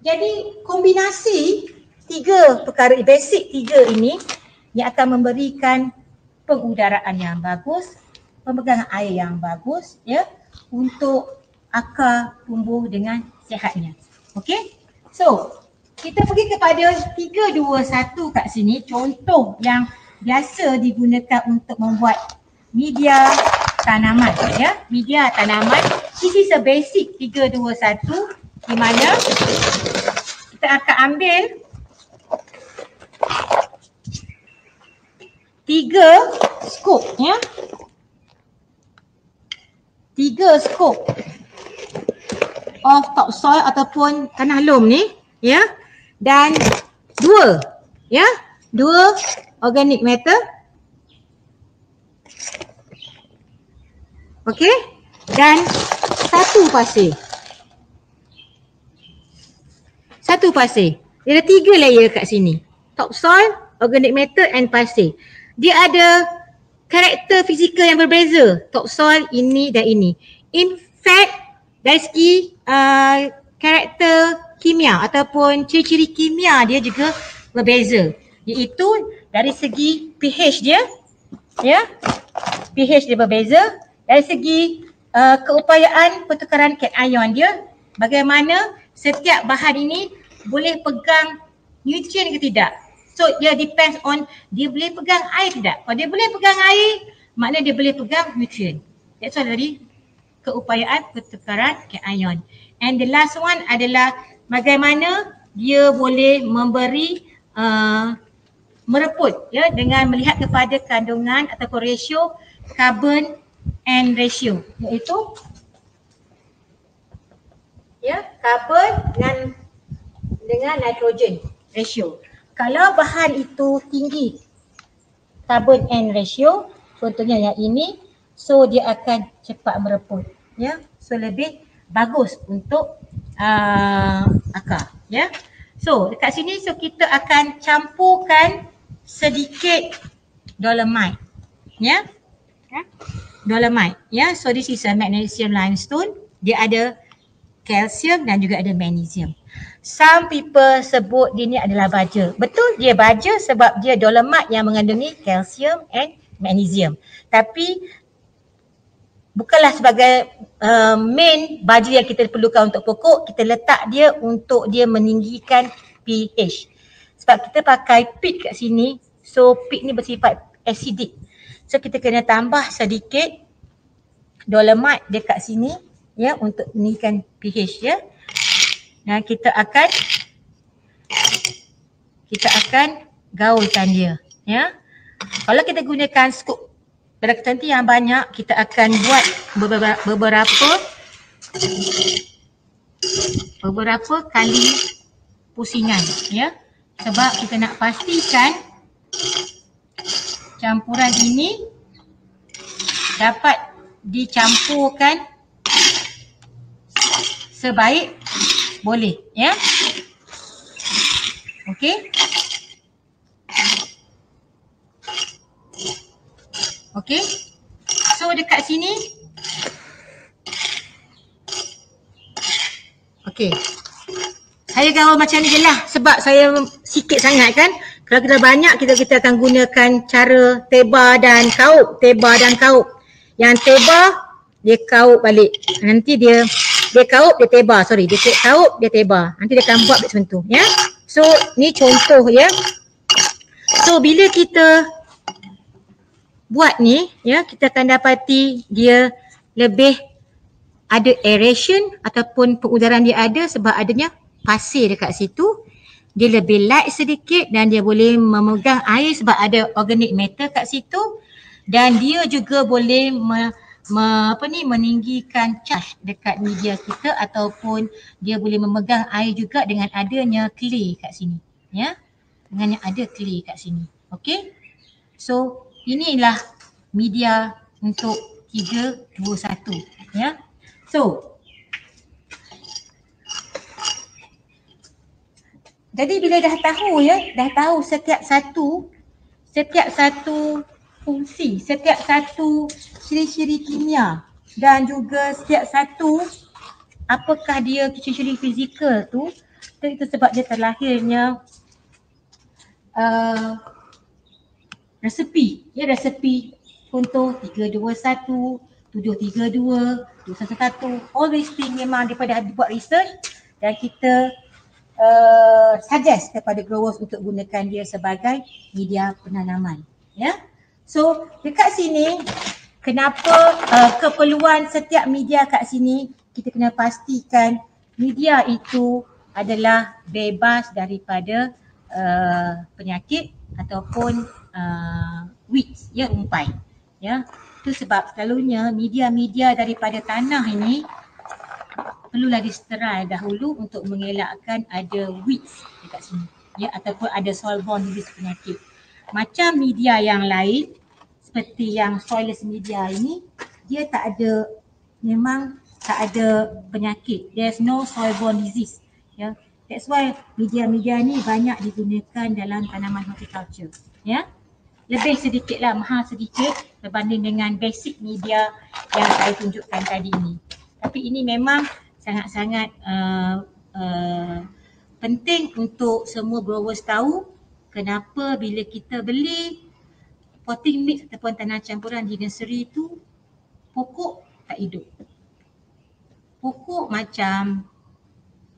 Jadi kombinasi tiga perkara basic tiga ini yang akan memberikan pengudaraan yang bagus, pemegangan air yang bagus, ya, untuk akar tumbuh dengan sihatnya. Okey? So, kita pergi kepada 321 kat sini, contoh yang biasa digunakan untuk membuat media tanaman, ya. Media tanaman. This is a basic 321 di mana kita akan ambil 3 skop, ya. 3 skop of topsoil ataupun tanah lom ni, ya. Dan 2, ya. 2 organic matter. Okey. Dan 1 pasir. 1 pasir. Dia ada 3 layer kat sini. Topsoil, organic matter and pasir. Dia ada karakter fizikal yang berbeza. Topsoil ini dan ini. In fact, dari segi karakter kimia ataupun ciri-ciri kimia dia juga berbeza. Iaitu dari segi pH dia, ya. pH dia berbeza. Dari segi keupayaan pertukaran cation dia, bagaimana setiap bahan ini boleh pegang nutrien ke tidak. So dia depends on dia boleh pegang air tidak. Kalau dia boleh pegang air, maknanya dia boleh pegang nutrien. That's all dari keupayaan pertukaran cation. And the last one adalah bagaimana dia boleh memberi mereput, ya, dengan melihat kepada kandungan atau ratio carbon and ratio, iaitu, ya, carbon dengan nitrogen ratio. Kalau bahan itu tinggi carbon and ratio, contohnya yang ini, so dia akan cepat mereput, ya. So lebih bagus untuk akar, ya. So dekat sini, so kita akan campurkan sedikit dolomite, ya. Dolomite, ya. So this is a magnesium limestone. Dia ada kalsium dan juga ada magnesium. Some people sebut dia ni adalah baja. Betul, dia baja sebab dia dolomite yang mengandungi kalsium and magnesium. Tapi bukanlah sebagai main baja yang kita perlukan untuk pokok. Kita letak dia untuk dia meninggikan pH. Sebab kita pakai peat kat sini, so peat ni bersifat acidic. So kita kena tambah sedikit dolomite dekat sini, ya, untuk meninggikan pH, ya. Dan kita akan gaulkan dia, ya. Kalau kita gunakan skop pada kecantik yang banyak, kita akan buat beberapa kali pusingan, ya. Sebab kita nak pastikan campuran ini dapat dicampurkan sebaik boleh, ya. Okey. Okey. So dekat sini. Okey. Saya gaul macam ni je lah sebab saya sikit sangat kan. Kalau kita banyak, kita akan gunakan cara teba dan kaup. Teba dan kaup. Yang teba, dia kaup balik. Nanti dia kaup, dia teba. Sorry, dia kaup, dia teba. Nanti dia akan buat macam tu, ya. So ni contoh, ya. So bila kita buat ni, ya, kita akan dapati dia lebih ada aeration ataupun pengudaran dia ada sebab adanya pasir dekat situ. Dia lebih light sedikit dan dia boleh memegang air sebab ada organic matter kat situ. Dan dia juga boleh meninggikan charge dekat media kita ataupun dia boleh memegang air juga dengan adanya clay kat sini, ya. Dengan yang ada clay kat sini. Okey. So inilah media untuk 321, ya. So jadi bila dah tahu, ya, dah tahu setiap satu fungsi, setiap satu ciri-ciri kimia dan juga setiap satu apakah dia ciri-ciri fizikal tu, itu sebab dia terlahirnya resepi, ya, resepi contoh 321, 732, Itu satu-satu always thing memang daripada buat research dan kita suggest kepada growers untuk gunakan dia sebagai media penanaman. Ya. So dekat sini kenapa keperluan setiap media kat sini, kita kena pastikan media itu adalah bebas daripada penyakit ataupun weeds, ya, umpai. Ya. Itu sebab selalunya media-media daripada tanah ini perlulah disterai dahulu untuk mengelakkan ada weeds dekat sini, ya, ataupun ada soil-borne disease penyakit. Macam media yang lain seperti yang soilless media ini, dia tak ada, memang tak ada penyakit. There's no soil-borne disease. Ya. That's why media-media ni banyak digunakan dalam tanaman horticulture. Ya. Lebih sedikitlah, mahal sedikit berbanding dengan basic media yang saya tunjukkan tadi ini. Tapi ini memang sangat-sangat penting untuk semua growers tahu kenapa bila kita beli potting mix ataupun tanah campuran di nursery tu pokok tak hidup. Pokok macam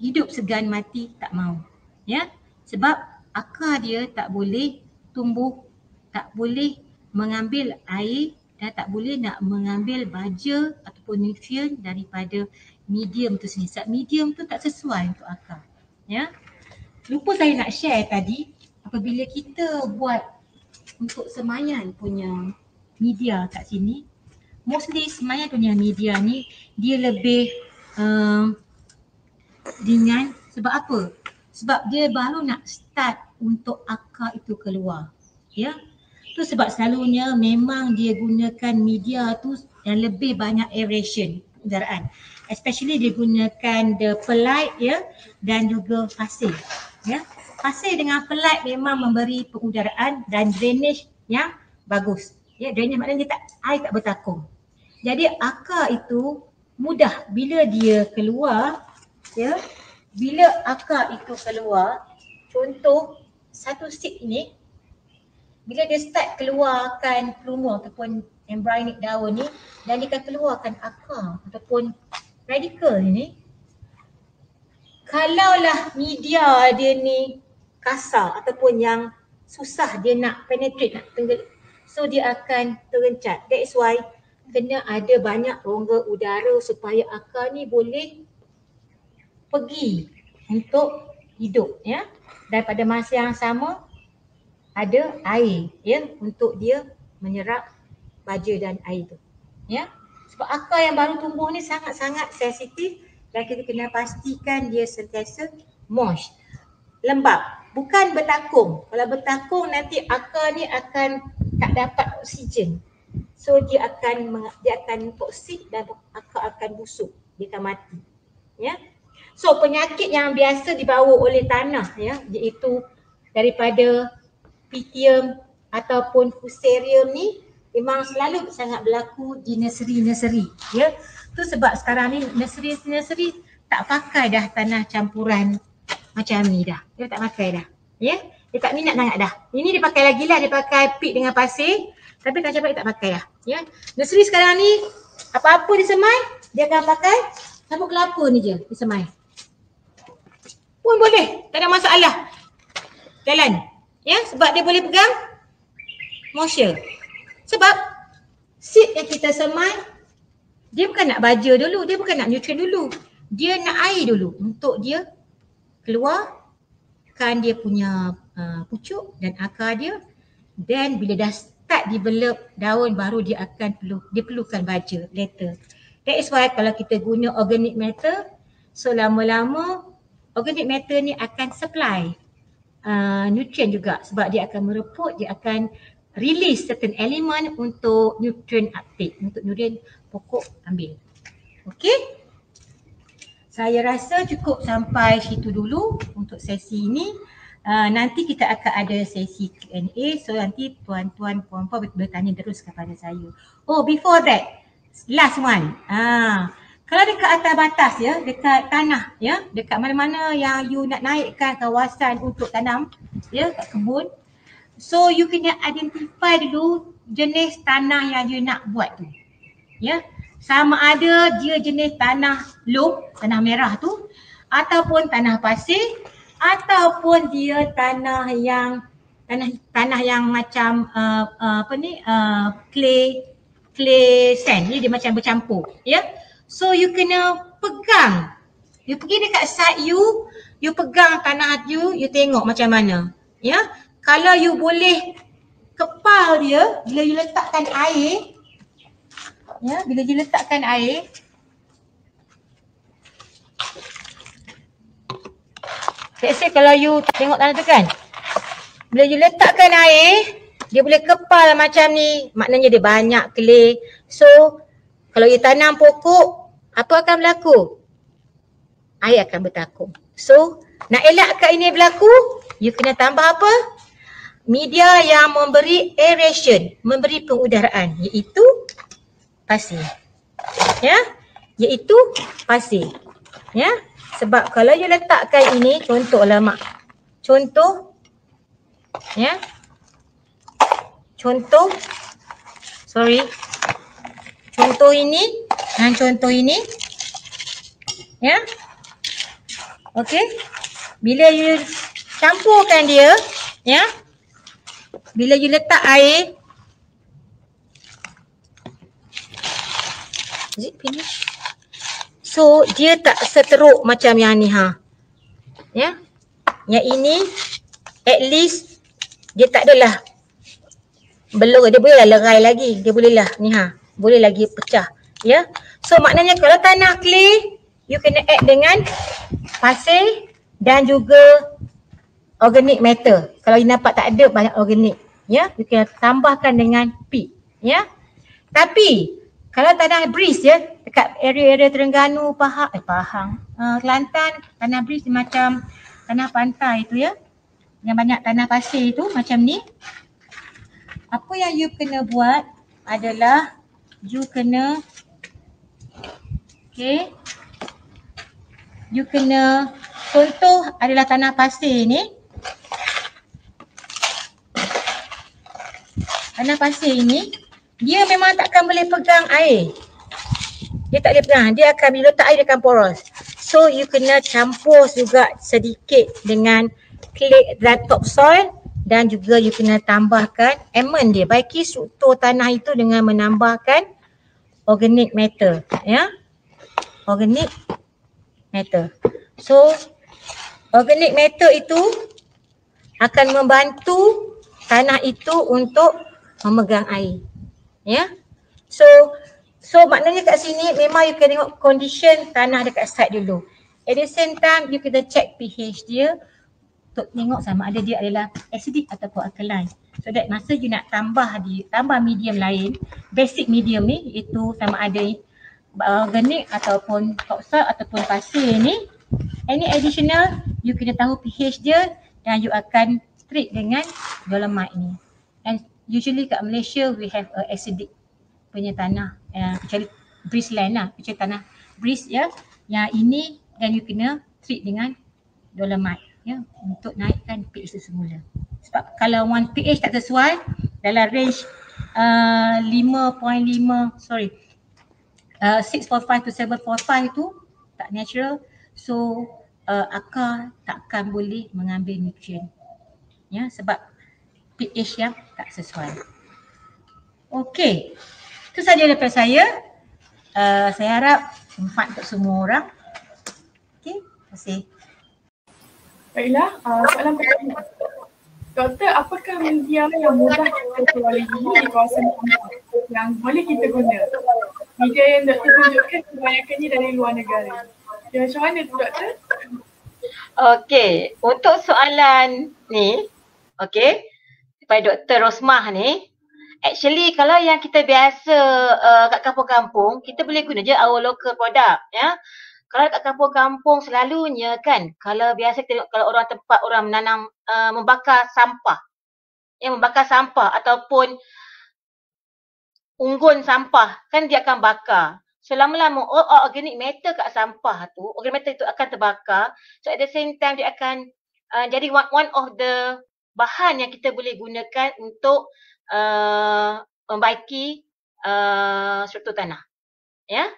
hidup segan mati tak mau. Ya, sebab akar dia tak boleh tumbuh, tak boleh mengambil air dan tak boleh nak mengambil baja ataupun nutrient daripada medium tu sendiri. Sebab medium tu tak sesuai untuk akar. Ya. Lupa saya nak share tadi, apabila kita buat untuk semayan punya media kat sini, mostly semayan punya media ni dia lebih ringan. Sebab apa? Sebab dia baru nak start untuk akar itu keluar. Ya. Tu sebab selalunya memang dia gunakan media tu yang lebih banyak aeration, pengudaraan. Especially dia gunakan the perlite, ya, dan juga pasir. Ya. Pasir dengan perlite memang memberi pengudaraan dan drainage yang bagus. Ya, drainage maknanya air tak bertakung. Jadi akar itu mudah bila dia keluar, ya. Bila akar itu keluar, contoh satu seed ni, bila dia start keluarkan plumule ataupun embryonic daun ni dan dia akan keluarkan akar ataupun radical ni, kalaulah media dia ni kasar ataupun yang susah dia nak penetrate, nak so dia akan terencat. That is why kena ada banyak rongga udara supaya akar ni boleh pergi untuk hidup, ya. Dan pada masa yang sama ada air, ya, untuk dia menyerap baja dan air tu. Ya. Sebab akar yang baru tumbuh ni sangat-sangat sensitif dan kita kena pastikan dia sentiasa moist, lembab, bukan bertakung. Kalau bertakung nanti akar ni akan tak dapat oksigen. So dia akan toksik dan akar akan busuk, dia akan mati. Ya. So penyakit yang biasa dibawa oleh tanah, ya, iaitu daripada Pythium ataupun Fusarium ni memang selalu sangat berlaku di nursery-nursery, ya. Tu sebab sekarang ni nursery tak pakai dah tanah campuran macam ni dah. Dia tak pakai dah. Ya. Dia tak minat sangat dah. Ini dia pakai lagi lah, dia pakai pit dengan pasir. Tapi tanah campuran dia tak pakai dah. Ya. Nursery sekarang ni apa-apa disemai, dia akan pakai sabuk kelapa ni je disemai. Pun boleh, tak ada masalah. Jalan. Ya, sebab dia boleh pegang moisture. Sebab seed yang kita semai, dia bukan nak baja dulu, dia bukan nak nutrient dulu. Dia nak air dulu untuk dia keluarkan dia punya pucuk dan akar dia. Dan bila dah start develop daun, baru dia akan perlukan baja later. That is why kalau kita guna organic matter, so lama-lama organic matter ni akan supply nutrient juga, sebab dia akan mereput, dia akan release certain element untuk nutrient uptake, untuk nutrient pokok ambil. Okey? Saya rasa cukup sampai situ dulu untuk sesi ini. Nanti kita akan ada sesi Q&A, so nanti tuan-tuan, puan-puan boleh tanya terus kepada saya. Oh, before that, last one. Kalau dekat atas batas, ya, dekat tanah, ya, dekat mana-mana yang you nak naikkan kawasan untuk tanam, ya, kat kebun, so you kena identify dulu jenis tanah yang you nak buat tu. Ya. Sama ada dia jenis tanah loam, tanah merah tu, ataupun tanah pasir, ataupun dia tanah yang macam clay sand ni, dia macam bercampur, ya. So you kena pegang. You pergi dekat site you pegang tanah you tengok macam mana, ya. Kalau you boleh kepal dia bila you letakkan air, ya, bila you letakkan air, let's say kalau you tengok tanah tu kan, bila you letakkan air, dia boleh kepal macam ni, maknanya dia banyak clay. So kalau you tanam pokok, apa akan berlaku? Air akan bertakung. So nak elakkan ini berlaku, you kena tambah apa? Media yang memberi aeration, memberi pengudaraan, iaitu pasir. Ya, iaitu pasir. Ya, sebab kalau you letakkan ini, contohlah mak. Contoh, ya. Contoh ini dan contoh ini. Ya. Okey. Bila you campurkan dia, ya. Bila you letak air, is it finish? So dia tak seteruk macam yang ni ha. Ya. Yang ini at least dia tak adalah belur, dia bolehlah lerai lagi. Dia bolehlah ni ha. Boleh lagi pecah. Ya. So maknanya kalau tanah clay, you kena add dengan pasir dan juga organic matter. Kalau you nampak tak ada banyak organic, ya, you kena tambahkan dengan peat, ya. Tapi kalau tanah breeze, ya, dekat area-area Terengganu, Pahang, Kelantan, tanah breeze macam tanah pantai tu, ya, yang banyak tanah pasir tu macam ni. Apa yang you kena buat adalah you kena, okay, you kena, contoh adalah tanah pasir ni. Tanah pasir ini, dia memang takkan boleh pegang air. Dia tak boleh pegang, dia akan bila letak air dia akan poros. So you kena campur juga sedikit dengan clay dan topsoil, dan juga you kena tambahkan amend dia. Baiki struktur tanah itu dengan menambahkan organic matter, ya. Organic matter. So organic matter itu akan membantu tanah itu untuk memegang air, ya. So maknanya kat sini memang you kena tengok condition tanah dekat site dulu. At the same time you kena check pH dia untuk tengok sama ada dia adalah acidic ataupun alkaline. So that masa you nak tambah medium lain, basic medium ni, iaitu sama ada organic ataupun topsoil ataupun pasir ni, any additional you kena tahu pH dia dan you akan treat dengan dolomite ni. And usually kat Malaysia we have a acidic punya tanah, kecuali breeze land lah, kecuali tanah breeze, ya. Yang ini dan you kena treat dengan dolomite, ya, untuk naikkan pH itu semula. Sebab kalau pH tak sesuai dalam range 645 to 745 tu tak natural, so akar takkan boleh mengambil nutrient, ya, sebab pH yang tak sesuai. Okey, itu saja daripada saya. Saya harap manfaat untuk semua orang. Okey, terima kasih. Baiklah, soalan pertama. Doktor, apakah media yang mudah kita peroleh di kawasan kampung yang boleh kita guna? Media yang doktor tunjukkan kebanyakannya dari luar negara. Ya, macam mana tu doktor? Okey, untuk soalan ni, okey, daripada Dr. Rosmah ni, actually kalau yang kita biasa kat kampung-kampung, kita boleh guna je our local product, ya. Kalau kat kampung-kampung selalunya kan, kalau biasa tengok kalau orang tempat orang menanam, membakar sampah. Yang membakar sampah ataupun unggun sampah, kan dia akan bakar. So lama-lama organic matter kat sampah tu, organic matter itu akan terbakar. So at the same time dia akan jadi one of the bahan yang kita boleh gunakan untuk membaiki struktur tanah. Ya.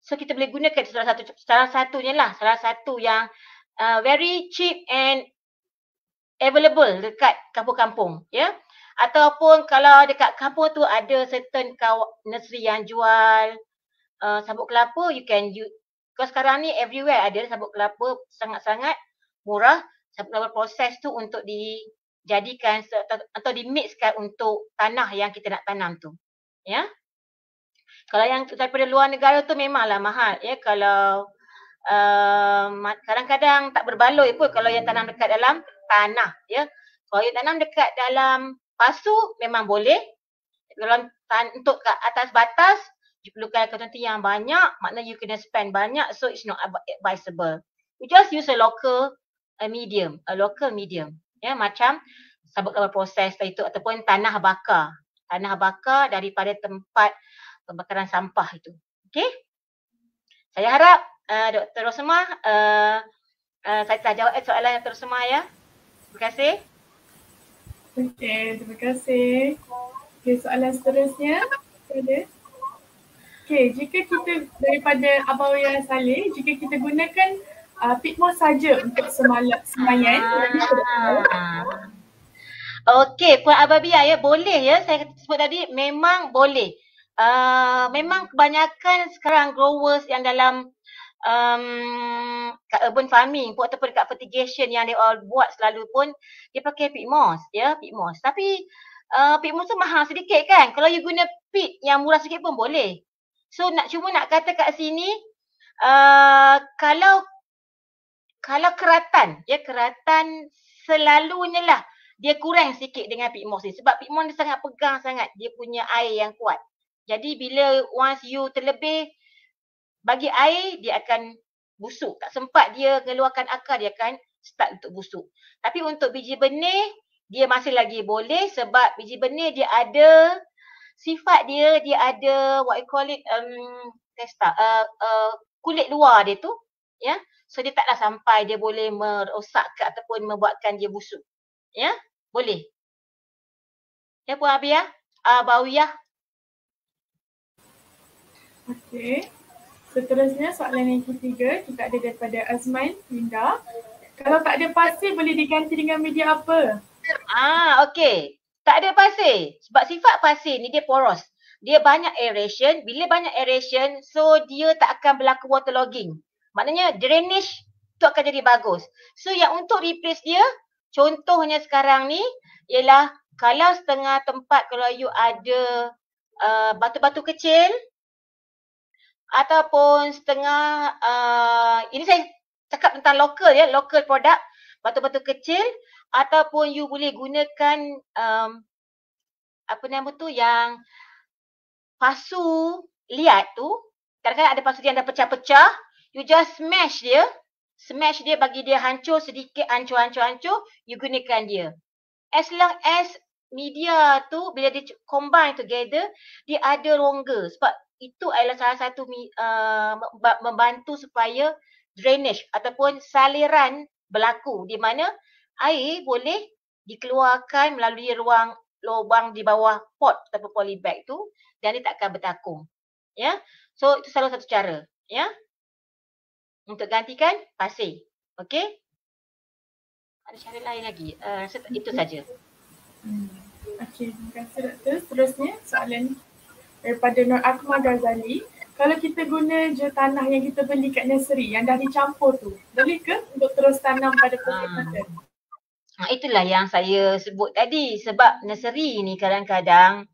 So kita boleh gunakan salah satu yang very cheap and available dekat kampung-kampung, ya. Ataupun kalau dekat kampung tu ada certain nursery yang jual sabut kelapa, you can use. Kalau sekarang ni everywhere ada sabut kelapa sangat-sangat murah. Sabut kelapa proses tu untuk dijadikan atau dimixkan untuk tanah yang kita nak tanam tu. Ya. Kalau yang daripada luar negara tu memanglah mahal, ya. Kalau kadang-kadang tak berbaloi pun kalau yang tanam dekat dalam tanah, ya. Kalau yang tanam dekat dalam pasu memang boleh. Kalau untuk kat atas batas you perlukan kuantiti yang banyak, maknanya you kena spend banyak, so it's not advisable. You just use a local medium, ya, macam sabut kelapa proses itu ataupun tanah bakar daripada tempat pembakaran sampah itu. Okey? Saya harap Dr. Rosmah saya telah jawab soalan Dr. Rosmah, ya. Terima kasih. Okey, terima kasih. Okey, soalan seterusnya ada. Okey, jika kita daripada Abawiyah Saleh, jika kita gunakan pitmos saja untuk semayan. Okey, Puan Ababia, ya, boleh, ya. Saya sebut tadi memang boleh. Memang kebanyakan sekarang growers yang dalam kat urban farming pun ataupun kat fertigation yang dia buat selalu pun dia pakai pitmos, ya, pitmos. Tapi pitmos tu mahal sedikit kan. Kalau you guna pit yang murah sikit pun boleh. So cuma nak kata kat sini kalau keratan, ya, keratan selalunya lah dia kurang sikit dengan pitmos ni sebab pitmos dia sangat pegang sangat, dia punya air yang kuat. Jadi bila once you terlebih bagi air, dia akan busuk. Tak sempat dia mengeluarkan akar, dia akan start untuk busuk. Tapi untuk biji benih, dia masih lagi boleh sebab biji benih dia ada sifat dia ada what you call it, kulit luar dia tu, ya. So dia taklah sampai dia boleh merosakkan ataupun membuatkan dia busuk. Ya, boleh. Ya, Puan Abawiyah. Okey. Seterusnya soalan yang ketiga kita ada daripada Azman Linda. Kalau tak ada pasir boleh diganti dengan media apa? Okey. Tak ada pasir. Sebab sifat pasir ni dia poros. Dia banyak aeration. Bila banyak aeration, so dia tak akan berlaku waterlogging. Maknanya drainage tu akan jadi bagus. So yang untuk replace dia, contohnya sekarang ni ialah kalau setengah tempat kalau you ada batu-batu kecil ataupun setengah ini saya cakap tentang local, ya, local product, batu-batu kecil ataupun you boleh gunakan apa nama tu yang pasu liat tu. Kadang-kadang ada pasu yang dah pecah-pecah, you just smash dia bagi dia hancur sedikit, hancur, you gunakan dia. As long as media tu bila dia combine together, dia ada rongga sebab itu adalah salah satu membantu supaya drainage ataupun saliran berlaku di mana air boleh dikeluarkan melalui lubang di bawah pot ataupun polybag tu dan dia tak akan bertakung. Ya. So itu salah satu cara, ya. Untuk gantikan pasir. Okey? Ada cara lain lagi. Itu saja. Okey, terima kasih Doktor. Seterusnya soalan daripada Nur Akmal Ghazali. Kalau kita guna je tanah yang kita beli kat nursery yang dah dicampur tu, boleh ke untuk terus tanam pada pokok padan? Itulah yang saya sebut tadi sebab nursery ni kadang-kadang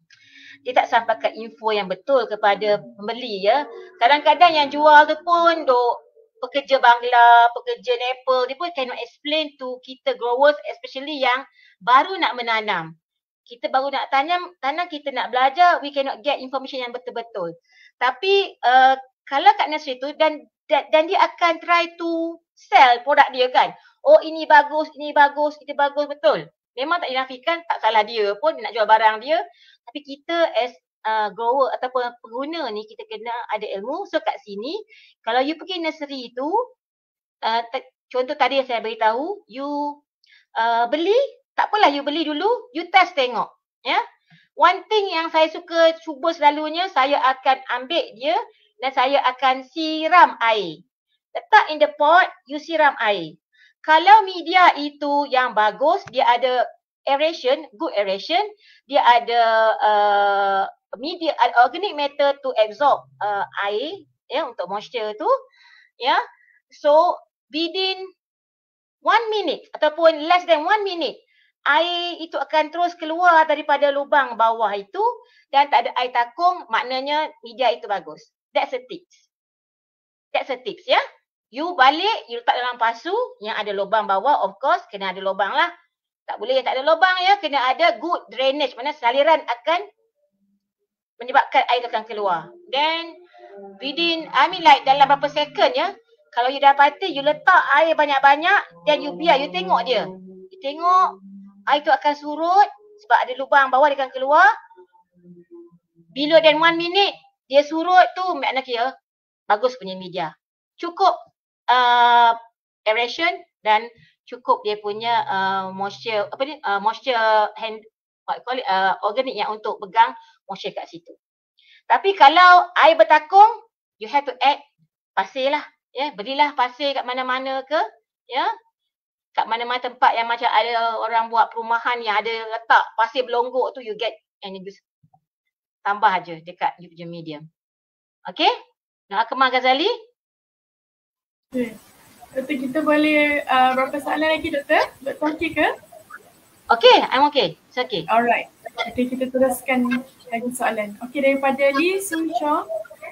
dia tak sampaikan info yang betul kepada pembeli, ya. Kadang-kadang yang jual tu pun pekerja Bangla, pekerja Nepal, dia pun cannot explain to kita growers especially yang baru nak menanam. Kita baru nak tanam, kita nak belajar, we cannot get information yang betul-betul. Tapi kalau kat nursery tu dan dia akan try to sell produk dia kan. Oh ini bagus, betul. Memang tak dinafikan, tak salah dia pun dia nak jual barang dia. Tapi kita as grower ataupun pengguna ni kita kena ada ilmu. So kat sini kalau you pergi nursery tu, contoh tadi yang saya beritahu, you beli, tak apalah you beli dulu, you test tengok, ya. One thing yang saya suka cuba selalunya, saya akan ambil dia, dan saya akan siram air. Letak in the pot, you siram air. Kalau media itu yang bagus, dia ada aeration, good aeration, dia ada media organic matter to absorb air, ya, untuk moisture tu, ya. So within 1 minute ataupun less than 1 minute, air itu akan terus keluar daripada lubang bawah itu dan tak ada air takung, maknanya media itu bagus. That's a tips. That's a tips, ya. You balik, you letak dalam pasu yang ada lubang bawah, of course kena ada lubang lah. Tak boleh yang tak ada lubang, ya. Kena ada good drainage, mana saliran akan menyebabkan air akan keluar. Then within, like dalam berapa second, ya. Kalau you dapati, you letak air banyak-banyak, then you biar, you tengok dia. You tengok, air tu akan surut sebab ada lubang bawah dia akan keluar. Below than 1 minute, dia surut tu, makna kira bagus punya media. Cukup aeration dan cukup dia punya moisture, moisture organic yang untuk pegang moisture kat situ. Tapi kalau air bertakung, you have to add pasir lah. Ya, berilah pasir kat mana-mana ke, ya. Kat mana-mana tempat yang macam ada orang buat perumahan yang ada letak pasir berlonggok tu, you get and you just tambah aja dekat you punya medium. Okay? Nak Akmal Ghazali? Okay. Doktor, kita boleh berapa soalan lagi, Doktor? Doktor okey ke? Okay, I'm okay. It's okay. Alright. Okay, kita teruskan lagi soalan. Okay, daripada Lee Sun Chong.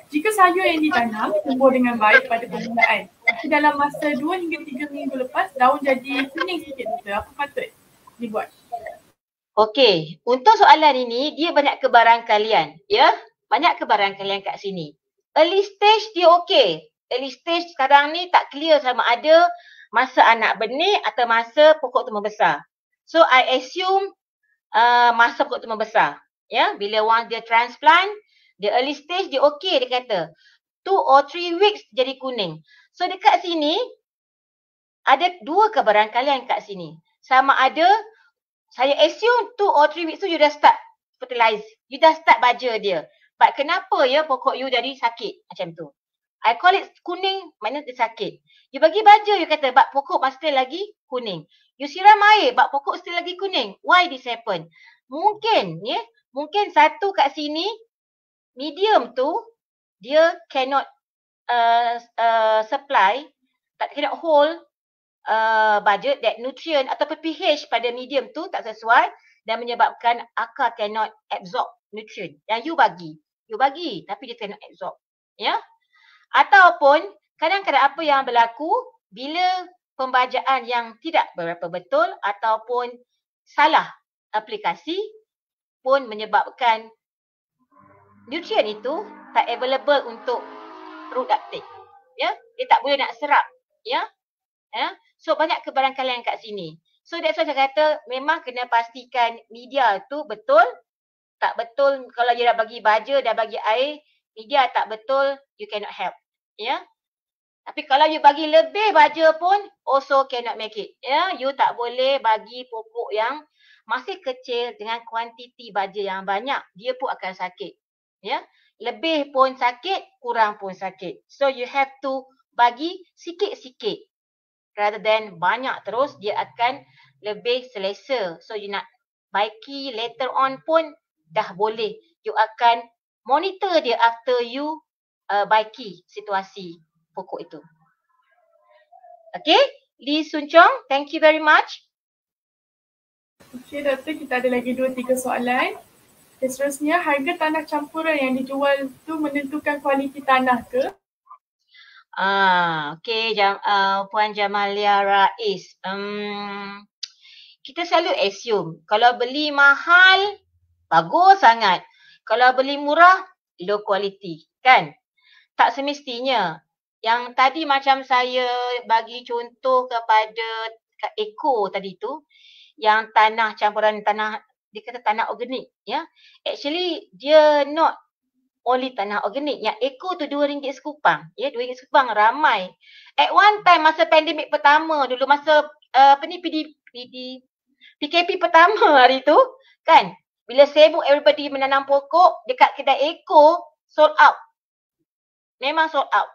Jika sayur yang ditanam tumbuh dengan baik pada permulaan, tapi dalam masa 2 hingga 3 minggu lepas daun jadi kuning sikit, Doktor, apa patut dibuat? Okey, untuk soalan ini dia banyak kebarangkalian, ya. Banyak kebarangkalian kat sini. Early stage dia okey. Early stage sekarang ni tak clear sama ada masa anak benih atau masa pokok tu membesar. So I assume masa pokok tu membesar. Ya, bila once dia transplant, the early stage dia okey, dia kata 2 or 3 weeks jadi kuning. So dekat sini ada 2 kebarangkalian kat sini. Sama ada saya assume 2 or 3 weeks tu you dah start fertilize. You dah start baja dia. But kenapa ya pokok you jadi sakit macam tu? I call it kuning, maknanya dia sakit. You bagi baja, you kata bak pokok masih lagi kuning. You siram air, bak pokok still lagi kuning. Why this happen? Mungkin, ya, mungkin satu kat sini, medium tu, dia cannot supply, tak cannot hold budget that nutrient atau pH pada medium tu tak sesuai dan menyebabkan akar cannot absorb nutrient yang you bagi tapi dia cannot absorb, ya. Ataupun kadang-kadang apa yang berlaku bila pembajaan yang tidak berapa betul ataupun salah aplikasi pun menyebabkan nutrient itu tak available untuk root uptake, ya. Dia tak boleh nak serap, ya. So banyak kebarangkalian kat sini. So that's why saya kata memang kena pastikan media tu betul. Tak betul kalau dia dah bagi baja, dah bagi air, media tak betul, you cannot help. Ya. Tapi kalau you bagi lebih baja pun also cannot make it. Ya, you tak boleh bagi pokok yang masih kecil dengan kuantiti baja yang banyak, dia pun akan sakit. Ya. Lebih pun sakit, kurang pun sakit. So you have to bagi sikit-sikit. Rather than banyak terus, dia akan lebih selesa. So you nak baiki later on pun dah boleh. You akan monitor dia after you baiki situasi pokok itu. Okay, Lee Sun Chong, thank you very much. Okay, Doktor, kita ada lagi 2-3 soalan. Okay, seterusnya, harga tanah campuran yang dijual tu menentukan kualiti tanah ke? Okay, Puan Jamalia Rais. Kita selalu assume kalau beli mahal, bagus sangat. Kalau beli murah, low quality, kan? Tak semestinya. Yang tadi macam saya bagi contoh kepada Eko tadi tu, yang tanah campuran tanah, dia kata tanah organik, ya. Actually, dia not only tanah organik. Yang Eko tu RM2 sekupang. Ya, RM2 sekupang ramai. At one time, masa pandemik pertama dulu, masa PKP pertama hari tu, kan? Bila sibuk everybody menanam pokok, dekat kedai Eko, sold out. Memang sold out.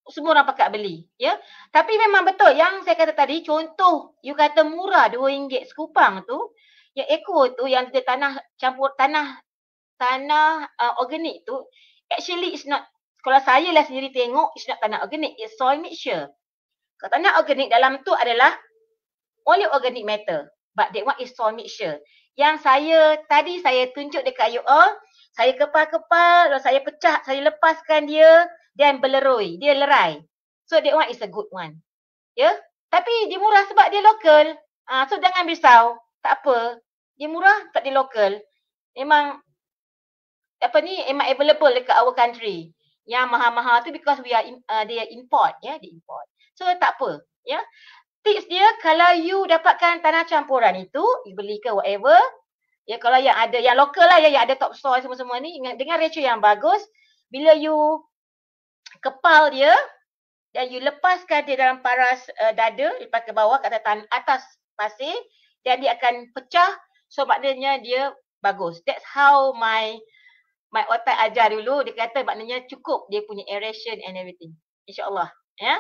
Semua orang pakat beli, ya. Tapi memang betul yang saya kata tadi, contoh you kata murah RM2 sekupang tu, yang eco tu yang dia tanah campur tanah organik tu, actually it's not, kalau saya lah sendiri tengok, it's not tanah organik, it's soil mixture. Kalau tanah organik dalam tu adalah only organic matter, but that one is soil mixture. Yang tadi saya tunjuk dekat you all, saya kepal-kepal, lalu saya pecah, saya lepaskan dia, dan berlerui, dia lerai. So that one is a good one. Ya, tapi dia murah sebab dia lokal. So jangan risau, tak apa. Dia murah tak dia lokal. Memang memang available dekat our country. Yang mahal-mahal tu because we are they import, ya, they import. So tak apa, ya. Tips dia, kalau you dapatkan tanah campuran itu, you beli ke whatever, ya, kalau yang ada, yang lokal lah, yang ada topsoil semua-semua ni, dengan ratio yang bagus, bila you kepal dia dan you lepaskan dia dalam paras dada, lepas ke bawah, kat atas pasir, dan dia akan pecah, so maknanya dia bagus. That's how my otak ajar dulu, dia kata maknanya cukup dia punya aeration and everything. InsyaAllah, ya.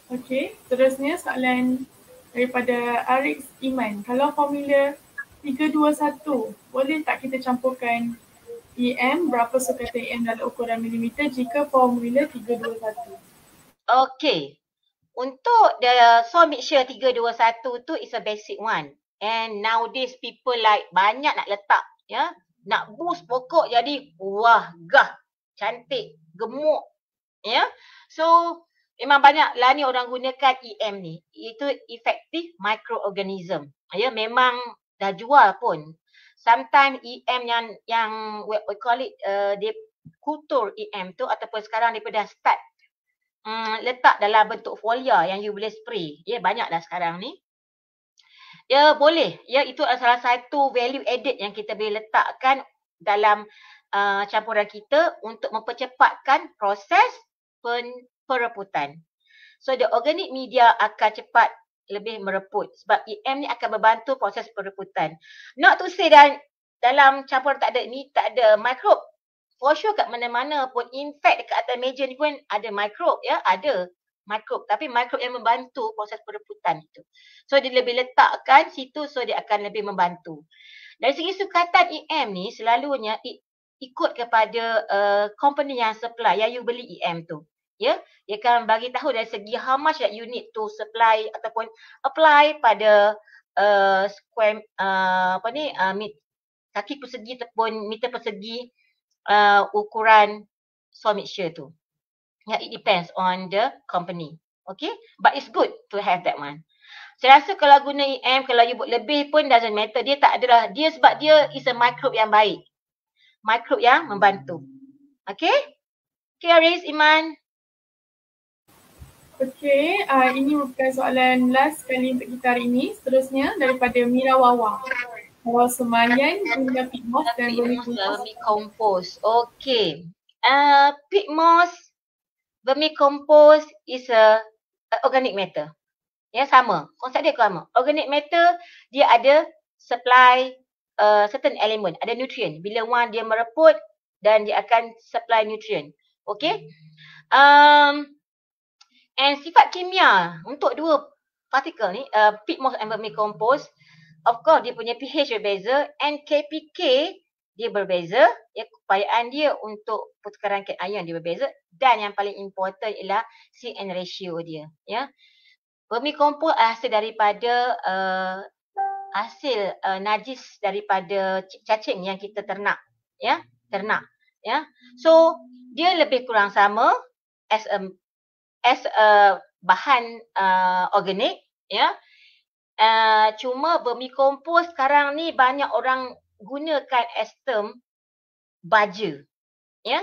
Okey, terusnya soalan daripada Arif Iman. Kalau formula 321, boleh tak kita campurkan EM, berapa sukatan EM dalam ukuran milimeter jika formula 321? Okey. Untuk the soil mixture 321 tu is a basic one. And nowadays people like banyak nak letak, ya. Nak boost pokok jadi wah, gah, cantik, gemuk, ya. So memang banyak lah ni orang gunakan EM ni. Itu effective microorganism. Ya, memang dah jual pun. Sometimes EM yang we call it dia kultur EM tu, ataupun sekarang daripada start letak dalam bentuk folia yang you boleh spray. Ya, banyak dah sekarang ni. Ya, boleh. Ya, itu adalah salah satu value added yang kita boleh letakkan dalam campuran kita untuk mempercepatkan proses pereputan. So, the organic media akan cepat lebih mereput sebab EM ni akan membantu proses pereputan. Not to say dalam campuran tak ada mikrob. For sure kat mana-mana pun, in fact dekat atas meja ni pun ada mikrob, ya, ada mikrob, tapi mikrob yang membantu proses pereputan itu. So dia lebih letakkan situ, so dia akan lebih membantu. Dari segi sukatan EM ni selalunya ikut kepada company yang supply, yang you beli EM tu. Ya, dia akan bagi tahu dari segi how much that you need to supply ataupun apply pada square kaki persegi ataupun meter persegi ukuran soil mixture tu. Yeah, it depends on the company. Okay, but it's good to have that one. Saya rasa kalau guna EM, kalau you buat lebih pun doesn't matter. Dia tak adalah, dia sebab dia is a microbe yang baik. Microbe yang membantu. Okay? Okay, Aris, Iman. Okay, ini merupakan soalan last kali untuk kita hari ini. Seterusnya daripada Mira Wawa. Awal semayan guna peat moss dan vermicompost. Okay. Peat moss, vermicompost is a organic matter. Ya, sama. Konsep dia sama. Organic matter, dia ada supply certain element, ada nutrient. Bila one dia mereput dan dia akan supply nutrient. Okay. And sifat kimia untuk dua partikel ni, peat moss and vermicompost, of course dia punya pH berbeza and KPK dia berbeza, ya, keupayaan dia untuk pertukaran cation dia berbeza, dan yang paling important ialah CN ratio dia, ya. Vermicompost hasil daripada hasil najis daripada cacing yang kita ternak, ya, ya. So dia lebih kurang sama as a bahan organik, ya. Cuma vermicompost sekarang ni banyak orang gunakan as term baja, ya.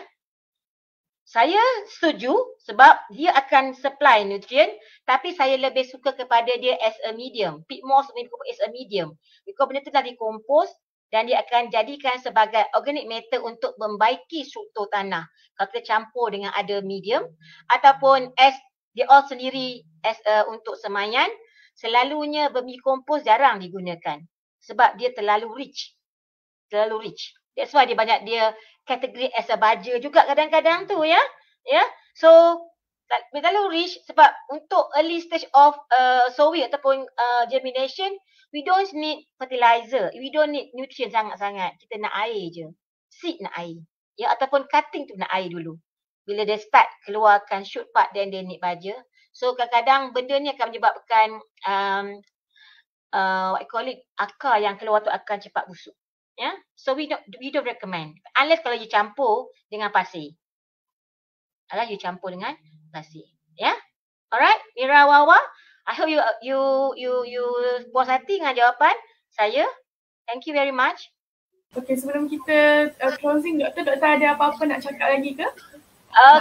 Saya setuju sebab dia akan supply nutrient, tapi saya lebih suka kepada dia as a medium. Peat moss is a medium. Because benda tu dah dikompos dan dia akan jadikan sebagai organic matter untuk membaiki struktur tanah. Kalau kita campur dengan ada medium ataupun as dia all sendiri as untuk semaian, selalunya vermicompost jarang digunakan sebab dia terlalu rich. That's why dia banyak dia kategori as a baja juga kadang-kadang tu ya. Ya. So terlalu rich sebab untuk early stage of sowing ataupun germination, we don't need fertilizer. We don't need nutrient sangat-sangat. Kita nak air je. Seed nak air. Ya, ataupun cutting tu nak air dulu. Bila dia start keluarkan shoot part, then dia need baja. So kadang-kadang benda ni akan menyebabkan what I call it, akar yang keluar tu akan cepat busuk. Ya, so we don't recommend unless kalau you campur dengan pasir. Unless you campur dengan pasir. Ya, alright, Mira, Wawa, I hope you puas hati dengan jawapan saya. Thank you very much. Okay, sebelum kita closing, doktor ada apa-apa nak cakap lagi ke?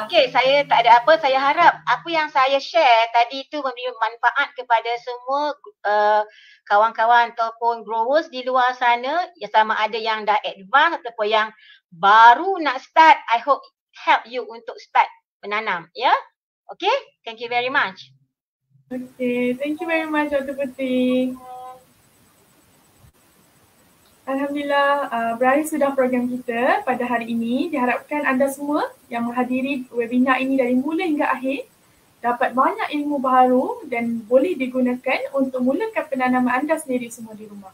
Okay, saya tak ada apa. Saya harap apa yang saya share tadi tu memberi manfaat kepada semua kawan-kawan ataupun growers di luar sana, ya, sama ada yang dah advance ataupun yang baru nak start. I hope help you untuk start menanam, ya. Okay, thank you very much. Okay, thank you very much Dr. Putri. Alhamdulillah, berakhir sudah program kita pada hari ini. Diharapkan anda semua yang menghadiri webinar ini dari mula hingga akhir dapat banyak ilmu baru dan boleh digunakan untuk mulakan penanaman anda sendiri semua di rumah.